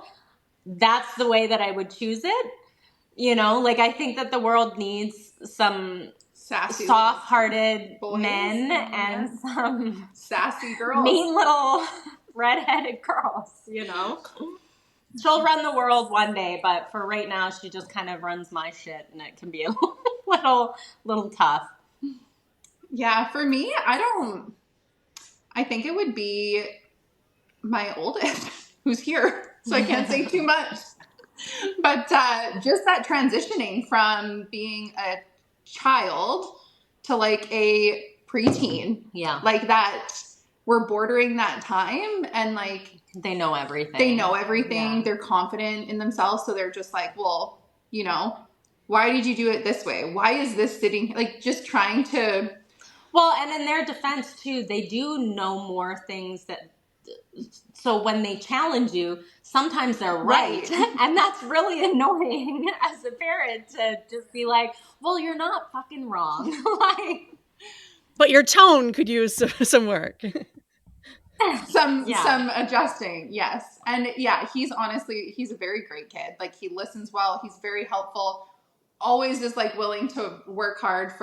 That's the way that I would choose it. Like I think that the world needs some sassy, soft-hearted men and some sassy girls, mean little redheaded girls. She'll run the world one day, but for right now, she just kind of runs my shit, and it can be a little tough. Yeah, for me, I think it would be my oldest, who's here, so I can't say too much. But just that transitioning from being a child to like a preteen, like that, we're bordering that time, and like they know everything. Yeah. They're confident in themselves, so they're just like, well, why did you do it this way? Why is this sitting, like, just trying to. Well, and in their defense too, they do know more things so when they challenge you, sometimes they're right. And that's really annoying as a parent to just be like, well, you're not fucking wrong. But your tone could use some work. Some adjusting, yes. And yeah, he's a very great kid. Like he listens well, he's very helpful, always is like willing to work hard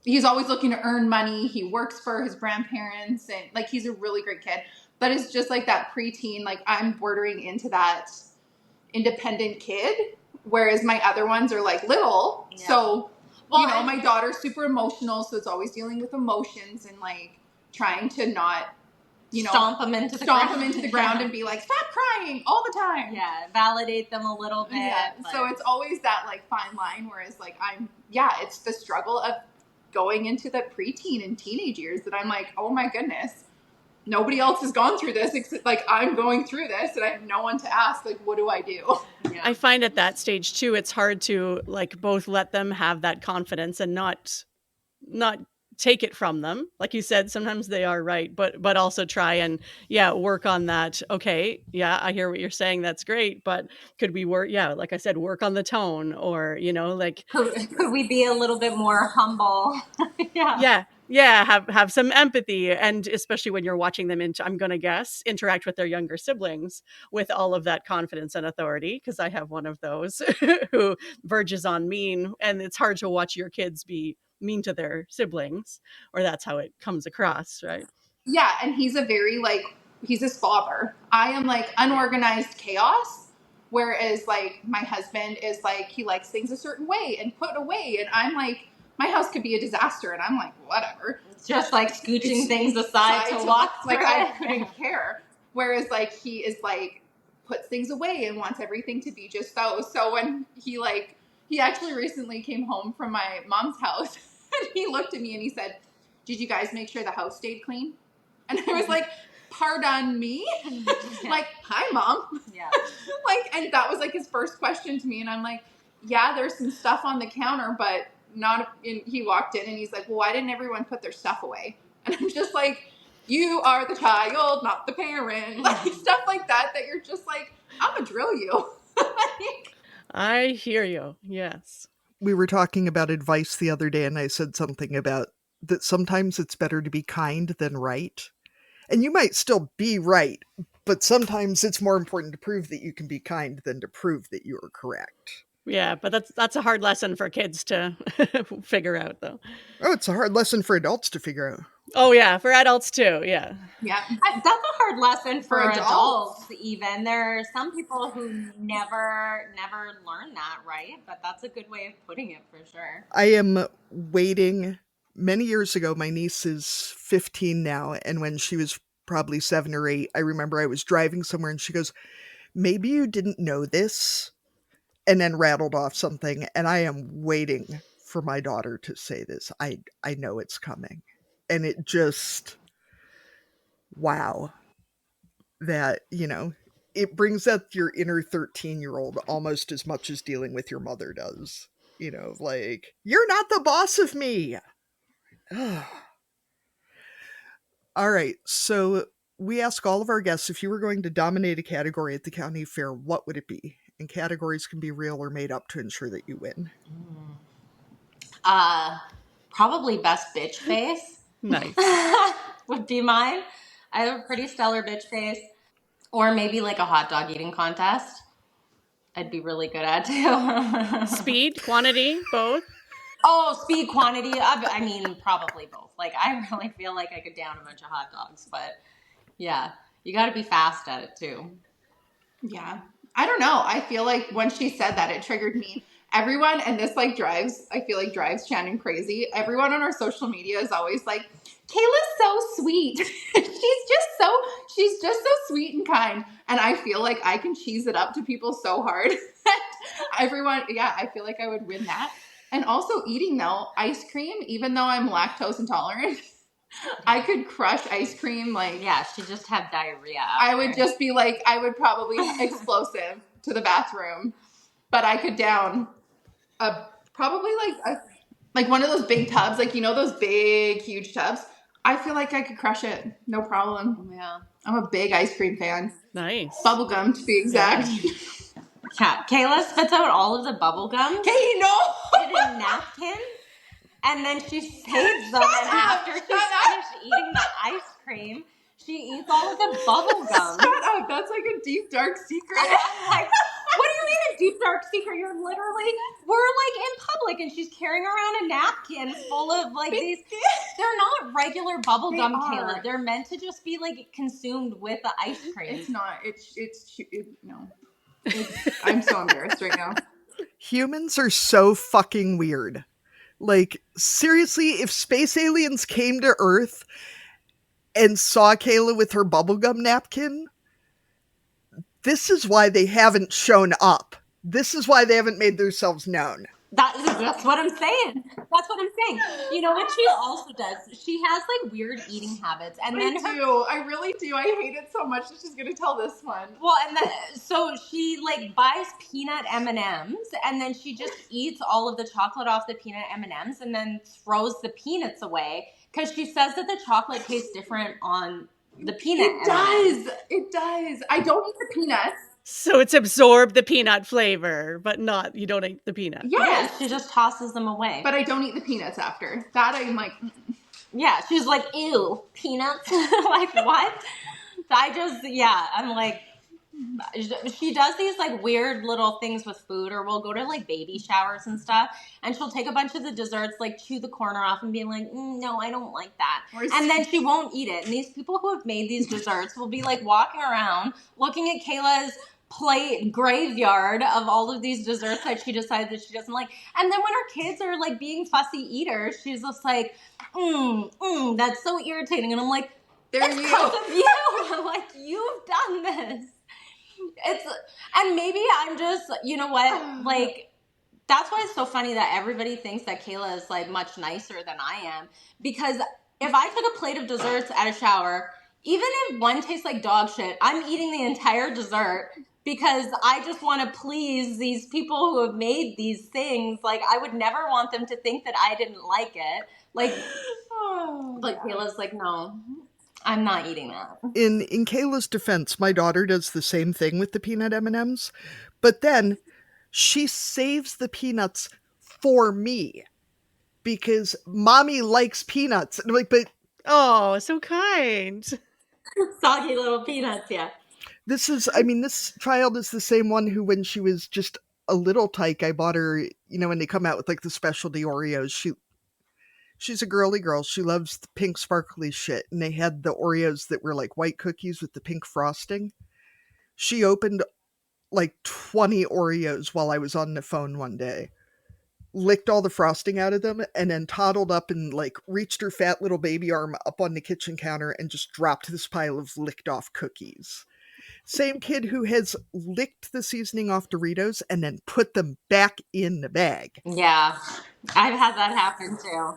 he's always looking to earn money. He works for his grandparents, and like he's a really great kid. But it's just like that preteen, like I'm bordering into that independent kid, whereas my other ones are like little. Yeah. So, my daughter's super emotional, so it's always dealing with emotions and like trying to not, stomp them into the ground and be like, stop crying all the time. Yeah, validate them a little bit. Yeah. But. So it's always that like fine line, whereas like it's the struggle of going into the preteen and teenage years that I'm like, oh my goodness, nobody else has gone through this except like I'm going through this and I have no one to ask, like, what do I do? Yeah. I find at that stage too, it's hard to like both let them have that confidence and not take it from them. Like you said, sometimes they are right, but also try and work on that. Okay. Yeah. I hear what you're saying. That's great. But could we work? Yeah. Like I said, work on the tone, or, like, could we be a little bit more humble? Yeah. Yeah. Have some empathy. And especially when you're watching them I'm going to guess, interact with their younger siblings with all of that confidence and authority. Cause I have one of those who verges on mean, and it's hard to watch your kids be mean to their siblings, or that's how it comes across, right? Yeah, and he's a slobber. I am like unorganized chaos, whereas like my husband is like, he likes things a certain way and put away, and I'm like, my house could be a disaster, and I'm like, whatever. It's just like scooching things aside to walk through like I couldn't care. Whereas like he is like puts things away and wants everything to be just so. So when he actually recently came home from my mom's house and he looked at me and he said, did you guys make sure the house stayed clean? And I was like, pardon me? Like, hi, Mom. Yeah. Like, and that was like his first question to me. And I'm like, yeah, there's some stuff on the counter, but not. And he walked in and he's like, well, why didn't everyone put their stuff away? And I'm just like, you are the child, not the parent. Like, stuff like that you're just like, I'm going to drill you. Like, I hear you. Yes. We were talking about advice the other day, and I said something about that sometimes it's better to be kind than right. And you might still be right, but sometimes it's more important to prove that you can be kind than to prove that you are correct. Yeah, but that's a hard lesson for kids to figure out, though. Oh, it's a hard lesson for adults to figure out. Oh, yeah, for adults, too. Yeah. yeah. That's a hard lesson for For adults. adults. Even there are some people who never learn that, right? But that's a good way of putting it for sure. I am waiting. Many years ago, my niece is 15 now, and when she was probably 7 or 8, I remember I was driving somewhere and she goes, maybe you didn't know this, and then rattled off something, and I am waiting for my daughter to say this. I know it's coming. And it just, wow. That, it brings up your inner 13-year-old almost as much as dealing with your mother does. Like, you're not the boss of me. All right, so we ask all of our guests, if you were going to dominate a category at the county fair, what would it be? And categories can be real or made up to ensure that you win. Probably best bitch face. Nice. Would be mine. I have a pretty stellar bitch face. Or maybe like a hot dog eating contest. I'd be really good at too. Speed, quantity, both. Oh, speed, quantity. I mean, probably both. Like, I really feel like I could down a bunch of hot dogs, but yeah, you got to be fast at it too. Yeah. I don't know. I feel like when she said that, it triggered me. Everyone, and this like drives Shannon crazy. Everyone on our social media is always like, Kayla's so sweet. she's just so sweet and kind. And I feel like I can cheese it up to people so hard. Everyone, yeah, I feel like I would win that. And also eating though, ice cream, even though I'm lactose intolerant, I could crush ice cream. Like, Yeah, she just had diarrhea. I would just be like, I would probably explosive to the bathroom, but I could down probably like one of those big tubs, like, those big, huge tubs. I feel like I could crush it. No problem. Yeah. I'm a big ice cream fan. Nice. Bubblegum, to be exact. Yeah. Kayla spits out all of the bubble gum Okay, in a napkin, and then she saves them, and after she's finished eating the ice cream, she eats all of the bubble gum. Shut up. That's like a deep, dark secret. I'm like, what do you mean a deep dark secret? We're like in public and she's carrying around a napkin full of like these. They're not regular bubble gum, Kayla. They're meant to just be like consumed with the ice cream. It's not. No. I'm so embarrassed right now. Humans are so fucking weird. Like, seriously, if space aliens came to Earth and saw Kayla with her bubblegum napkin, this is why they haven't shown up. This is why they haven't made themselves known. That's what I'm saying. That's what I'm saying. You know what she also does? She has like weird eating habits, and then I really do. I hate it so much that she's gonna tell this one. Well, and so she like buys peanut M&Ms, and then she just eats all of the chocolate off the peanut M&Ms, and then throws the peanuts away because she says that the chocolate tastes different on the peanut. It does. I don't eat the peanuts. So it's absorbed the peanut flavor, but you don't eat the peanut. Yes. Yeah, she just tosses them away. But I don't eat the peanuts after. That I'm like... Yeah, she's like, ew, peanuts? Like, what? I'm like... She does these like weird little things with food, or we'll go to like baby showers and stuff, and she'll take a bunch of the desserts, like chew the corner off and be like, no, I don't like that. And then she won't eat it. And these people who have made these desserts will be like walking around looking at Kayla's plate graveyard of all of these desserts that she decides that she doesn't like. And then when her kids are like being fussy eaters, she's just like, that's so irritating. And I'm like, it's because of you. I'm like, you've done this. And maybe I'm just, you know what, like, that's why it's so funny that everybody thinks that Kayla is like much nicer than I am, because if I took a plate of desserts at a shower, even if one tastes like dog shit, I'm eating the entire dessert because I just want to please these people who have made these things. Like, I would never want them to think that I didn't like it. Like, but Kayla's like, no, I'm not eating that. In Kayla's defense, my daughter does the same thing with the peanut M&Ms, but then she saves the peanuts for me because mommy likes peanuts. And I'm like, but Oh, so kind. Soggy little peanuts, yeah. this child is the same one who, when she was just a little tyke, I bought her, when they come out with like the specialty Oreos, she's a girly girl. She loves the pink sparkly shit. And they had the Oreos that were like white cookies with the pink frosting. She opened like 20 Oreos while I was on the phone one day, licked all the frosting out of them, and then toddled up and like reached her fat little baby arm up on the kitchen counter and just dropped this pile of licked off cookies. Same kid who has licked the seasoning off Doritos and then put them back in the bag. Yeah, I've had that happen too.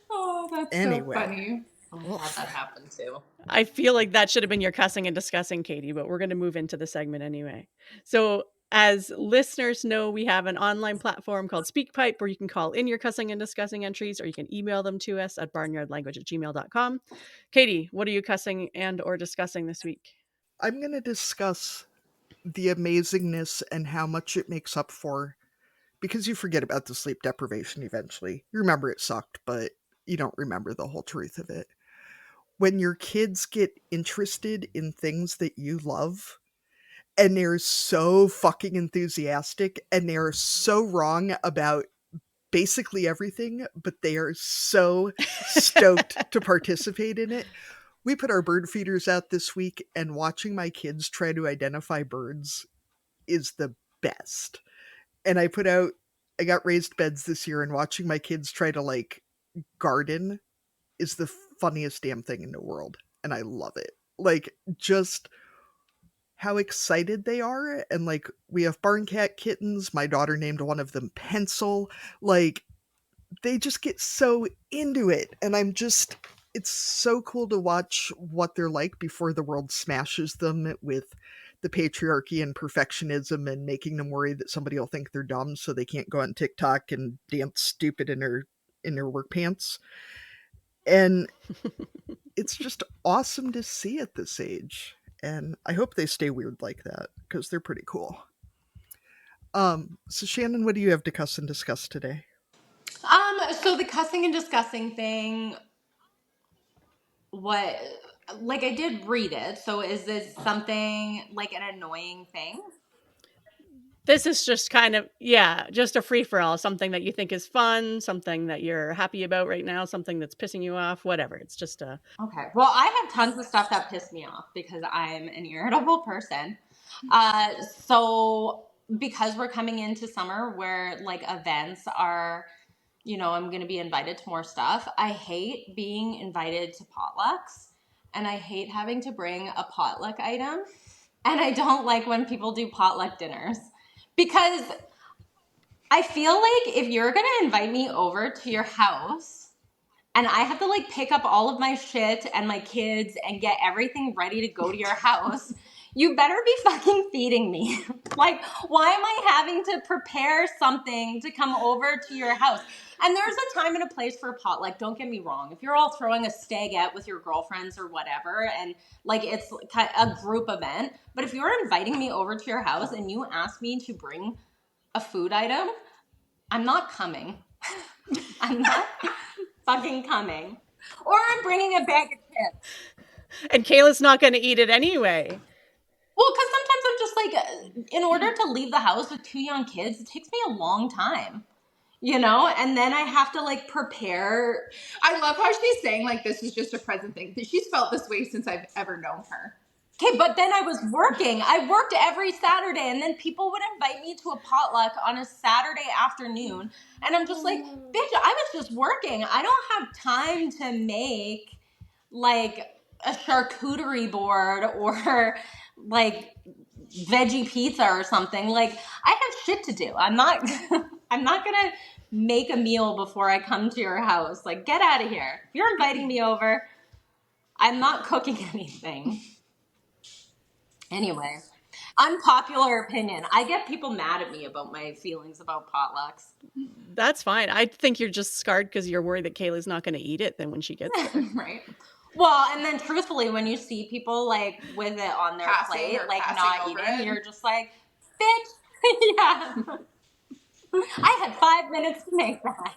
Oh, that's Anyway. so funny. I've had that happen too. I feel like that should have been your cussing and discussing, Katie, but we're going to move into the segment anyway. So, as listeners know, we have an online platform called SpeakPipe where you can call in your cussing and discussing entries, or you can email them to us at barnyardlanguage@gmail.com. Katie, what are you cussing and or discussing this week? I'm going to discuss the amazingness and how much it makes up for, because you forget about the sleep deprivation eventually. You remember it sucked, but you don't remember the whole truth of it. When your kids get interested in things that you love, and they're so fucking enthusiastic, and they're so wrong about basically everything, but they are so stoked to participate in it. We put our bird feeders out this week, and watching my kids try to identify birds is the best. And I got raised beds this year, and watching my kids try to like garden is the funniest damn thing in the world. And I love it. Like, just how excited they are. And like, we have barn cat kittens. My daughter named one of them Pencil. Like, they just get so into it. And it's so cool to watch what they're like before the world smashes them with the patriarchy and perfectionism and making them worry that somebody will think they're dumb so they can't go on TikTok and dance stupid in their work pants. And it's just awesome to see at this age. And I hope they stay weird like that because they're pretty cool. So Shannon, what do you have to cuss and discuss today? So the cussing and discussing thing, I did read it. So is this something like an annoying thing? This is just kind of, just a free-for-all, something that you think is fun, something that you're happy about right now, something that's pissing you off, whatever. It's just a... Okay. Well, I have tons of stuff that piss me off because I'm an irritable person. So because we're coming into summer where like events are, I'm going to be invited to more stuff. I hate being invited to potlucks, and I hate having to bring a potluck item. And I don't like when people do potluck dinners because I feel like if you're going to invite me over to your house and I have to like pick up all of my shit and my kids and get everything ready to go to your house, you better be fucking feeding me. Like, why am I having to prepare something to come over to your house? And there's a time and a place for a potluck. Don't get me wrong. If you're all throwing a stagette with your girlfriends or whatever, and like it's a group event, but if you're inviting me over to your house and you ask me to bring a food item, I'm not coming. I'm not fucking coming. Or I'm bringing a bag of chips. And Kayla's not going to eat it anyway. Well, because sometimes I'm just like, in order to leave the house with 2 young kids, it takes me a long time, and then I have to like prepare. I love how she's saying like this is just a present thing. She's felt this way since I've ever known her. Okay, but then I was working. I worked every Saturday, and then people would invite me to a potluck on a Saturday afternoon, and I'm just like, bitch, I was just working. I don't have time to make like a charcuterie board or like veggie pizza or something. Like, I have shit to do. I'm not gonna make a meal before I come to your house. Like, get out of here. If you're inviting me over, I'm not cooking anything. Anyway, unpopular opinion. I get people mad at me about my feelings about potlucks. That's fine. I think you're just scarred because you're worried that Kayla's not going to eat it then when she gets there. Right. Well, and then truthfully, when you see people like with it on their Passing plate, or like passing not over eating, it. you're just like, bitch, yeah. I had 5 minutes to make that.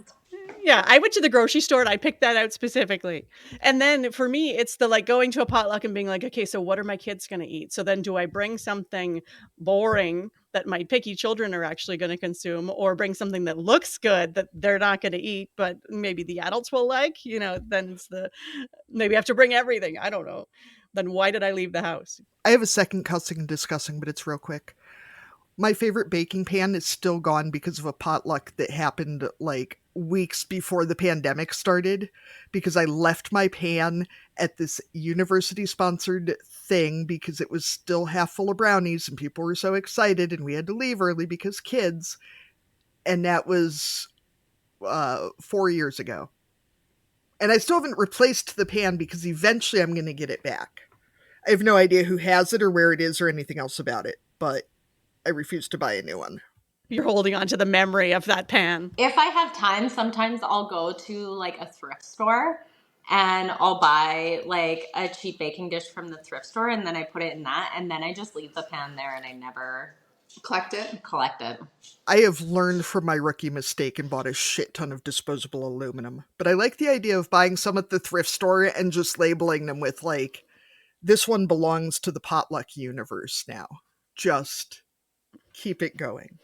Yeah, I went to the grocery store and I picked that out specifically. And then for me, it's the like going to a potluck and being like, okay, so what are my kids going to eat? So then do I bring something boring that my picky children are actually going to consume, or bring something that looks good that they're not going to eat, but maybe the adults will like, you know, then it's maybe I have to bring everything. I don't know. Then why did I leave the house? I have a second cussing and discussing, but it's real quick. My favorite baking pan is still gone because of a potluck that happened like weeks before the pandemic started, because I left my pan at this university-sponsored thing because it was still half full of brownies and people were so excited and we had to leave early because kids. And that was 4 years ago. And I still haven't replaced the pan because eventually I'm going to get it back. I have no idea who has it or where it is or anything else about it, but I refuse to buy a new one. You're holding on to the memory of that pan. If I have time, sometimes I'll go to like a thrift store and I'll buy like a cheap baking dish from the thrift store, and then I put it in that, and then I just leave the pan there and I never Collect it. collect it. I have learned from my rookie mistake and bought a shit ton of disposable aluminum. But I like the idea of buying some at the thrift store and just labeling them with like, this one belongs to the potluck universe now. Just keep it going.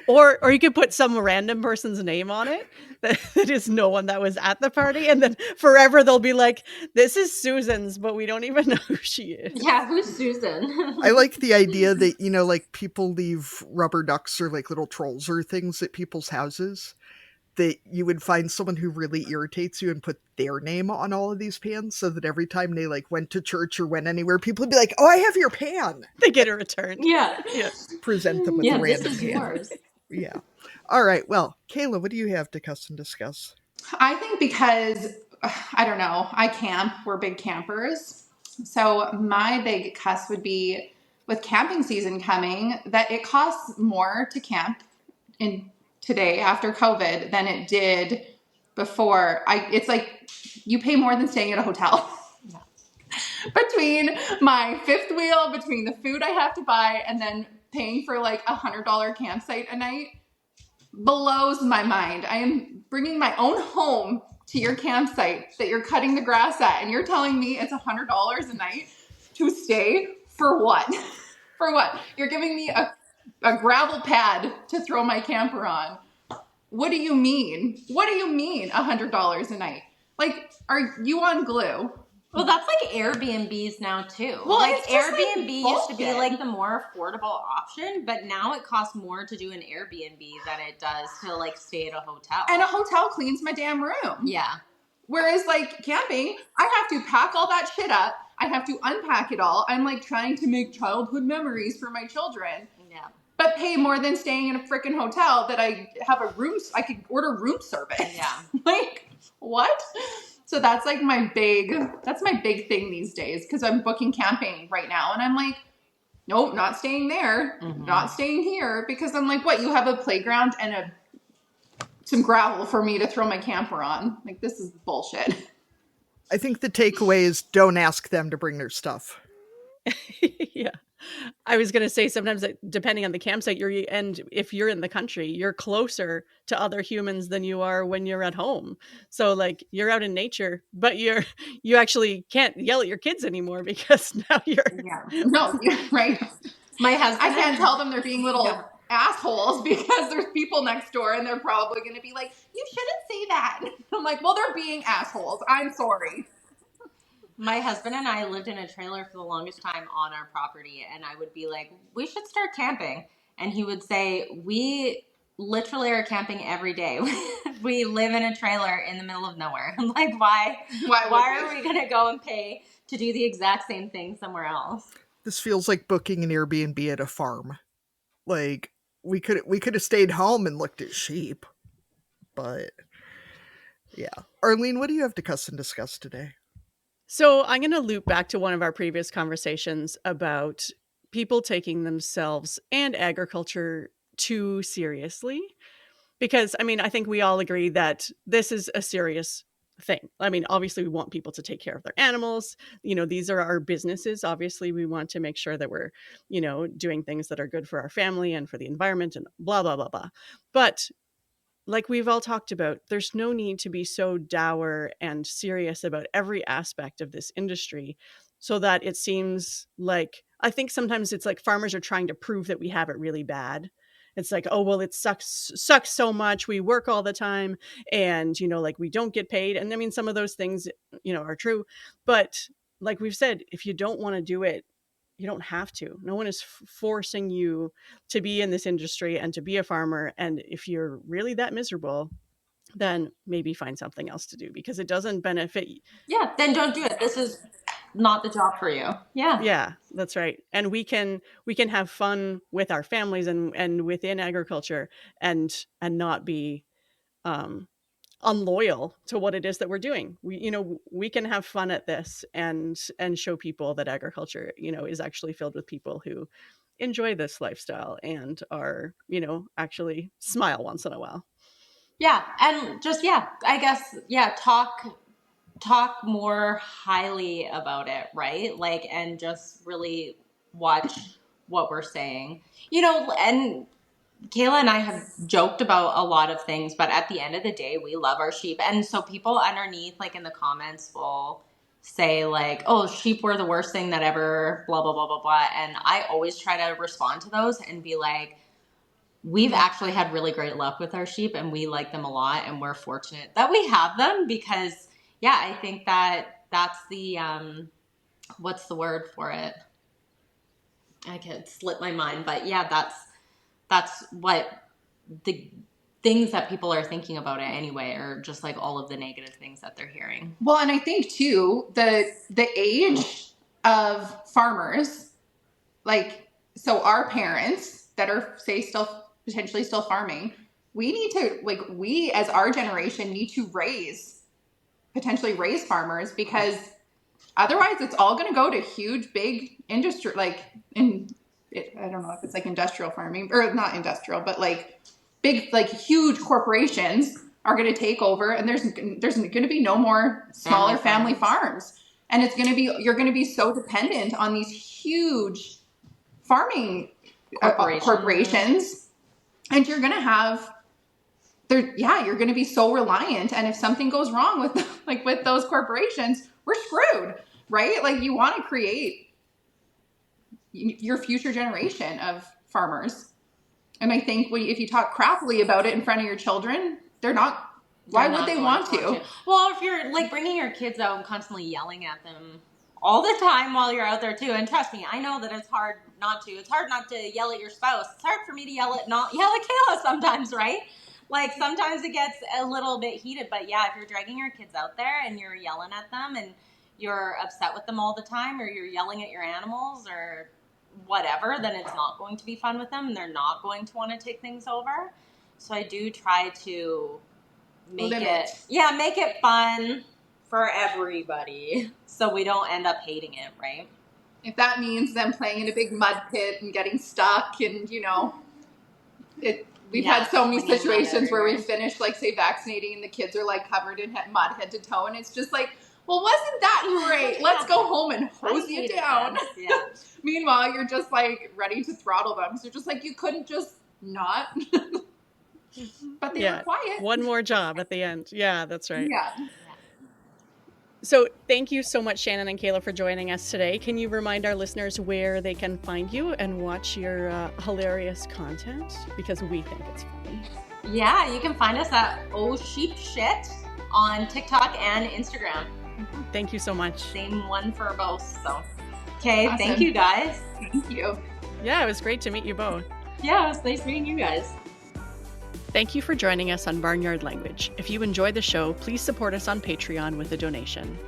Or you could put some random person's name on it that is no one that was at the party, and then forever they'll be like, this is Susan's, but we don't even know who she is. Yeah, who's Susan? I like the idea that, you know, like people leave rubber ducks or like little trolls or things at people's houses, that you would find someone who really irritates you and put their name on all of these pans so that every time they like went to church or went anywhere, people would be like, oh, I have your pan. They get it returned. Yeah. Yeah. Present them with Yeah, a this random is pan. yours. Yeah. All right. Well, Kayla, what do you have to cuss and discuss? I think because, I don't know, I camp. We're big campers. So my big cuss would be with camping season coming that it costs more to camp in today after COVID than it did before. It's like you pay more than staying at a hotel. Yeah. Between my fifth wheel, between the food I have to buy, and then paying for like $100 campsite a night blows my mind. I am bringing my own home to your campsite that you're cutting the grass at, and you're telling me it's $100 a night to stay for what? For what? You're giving me a gravel pad to throw my camper on. What do you mean? What do you mean $100 a night? Like, are you on glue? Well, that's like Airbnbs now too. Well, like it's just, like, Airbnb used to be bullshit. like the more affordable option, but now it costs more to do an Airbnb than it does to like stay at a hotel. And a hotel cleans my damn room. Yeah. Whereas like camping, I have to pack all that shit up. I have to unpack it all. I'm like trying to make childhood memories for my children. Yeah. But pay more than staying in a freaking hotel that I have a room, I could order room service. Yeah. Like, what? So that's like my big thing these days, because I'm booking camping right now and I'm like, nope, not staying there, not staying here, because I'm like, what, you have a playground and some gravel for me to throw my camper on? Like, this is bullshit. I think the takeaway is don't ask them to bring their stuff. Yeah. I was going to say sometimes that depending on the campsite and if you're in the country, you're closer to other humans than you are when you're at home. So like you're out in nature, but you actually can't yell at your kids anymore because now you're No, right. My husband, I can't tell them they're being little assholes because there's people next door and they're probably going to be like, you shouldn't say that. I'm like, well, they're being assholes. I'm sorry. My husband and I lived in a trailer for the longest time on our property, and I would be like, we should start camping. And he would say, we literally are camping every day. We live in a trailer in the middle of nowhere. I'm like, why are we going to go and pay to do the exact same thing somewhere else? This feels like booking an Airbnb at a farm. Like, we could have stayed home and looked at sheep. But, yeah. Arlene, what do you have to cuss and discuss today? So I'm going to loop back to one of our previous conversations about people taking themselves and agriculture too seriously. Because, I mean, I think we all agree that this is a serious thing. I mean, obviously, we want people to take care of their animals. These are our businesses. Obviously, we want to make sure that we're, doing things that are good for our family and for the environment and blah, blah, blah, blah. But like we've all talked about, there's no need to be so dour and serious about every aspect of this industry so that it seems like, I think sometimes it's like farmers are trying to prove that we have it really bad. It's like, oh, well, it sucks so much. We work all the time and, like we don't get paid. And I mean, some of those things, are true. But like we've said, if you don't want to do it, you don't have to. No one is forcing you to be in this industry and to be a farmer. And if you're really that miserable, then maybe find something else to do because it doesn't benefit you. Yeah, then don't do it. This is not the job for you. Yeah, that's right. And we can have fun with our families and within agriculture and not be unloyal to what it is that we're doing. We can have fun at this and show people that agriculture, is actually filled with people who enjoy this lifestyle and are, actually smile once in a while. Yeah. And just, I guess, talk more highly about it, right? Like, and just really watch what we're saying, and Kayla and I have joked about a lot of things, but at the end of the day, we love our sheep. And so people underneath, like in the comments, will say like, oh, sheep were the worst thing that ever, blah, blah, blah, blah, blah. And I always try to respond to those and be like, we've actually had really great luck with our sheep and we like them a lot. And we're fortunate that we have them because, I think that's the, what's the word for it? I could slip my mind, but that's what the things that people are thinking about it anyway, or just like all of the negative things that they're hearing. Well, and I think too, the age of farmers, like, so our parents that are potentially still farming, we need to, like, we as our generation need to potentially raise farmers, because otherwise it's all going to go to huge, big industry, like I don't know if it's like industrial farming or not industrial, but like big, like huge corporations are going to take over, and there's going to be no more smaller family farms. And you're going to be so dependent on these huge farming corporations, and you're going to be so reliant. And if something goes wrong with those corporations, we're screwed, right? Like, you want to create your future generation of farmers. And I think if you talk crappily about it in front of your children, why would they want to? Well, if you're like bringing your kids out and constantly yelling at them all the time while you're out there too, and trust me, I know that it's hard not to. It's hard not to yell at your spouse. It's hard for me to not yell at Kayla sometimes, right? Like, sometimes it gets a little bit heated, but if you're dragging your kids out there and you're yelling at them and you're upset with them all the time, or you're yelling at your animals or whatever, then it's not going to be fun with them and they're not going to want to take things over. So I do try to make it fun for everybody so we don't end up hating it, right? If that means them playing in a big mud pit and getting stuck, and we've had so many situations where we finished, like, say, vaccinating, and the kids are like covered in mud head to toe, and it's just like, well, wasn't that great? Let's go home and hose you down. Yeah. Meanwhile, you're just like ready to throttle them. So you're just like, you couldn't just not. But they were quiet. One more job at the end. Yeah, that's right. Yeah. So thank you so much, Shannon and Kayla, for joining us today. Can you remind our listeners where they can find you and watch your hilarious content? Because we think it's funny. Yeah, you can find us at OhSheepShit on TikTok and Instagram. Thank you so much. Same one for both. So, okay, awesome. Thank you guys. Thank you. Yeah, it was great to meet you both. Yeah, it was nice meeting you guys. Thank you for joining us on Barnyard Language. If you enjoy the show, please support us on Patreon with a donation.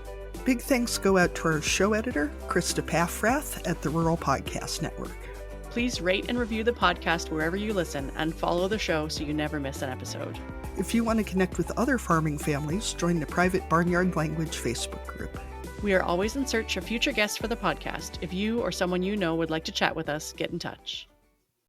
Big thanks go out to our show editor, Krista Paffrath at the Rural Podcast Network. Please rate and review the podcast wherever you listen, and follow the show so you never miss an episode. If you want to connect with other farming families, join the private Barnyard Language Facebook group. We are always in search of future guests for the podcast. If you or someone you know would like to chat with us, get in touch.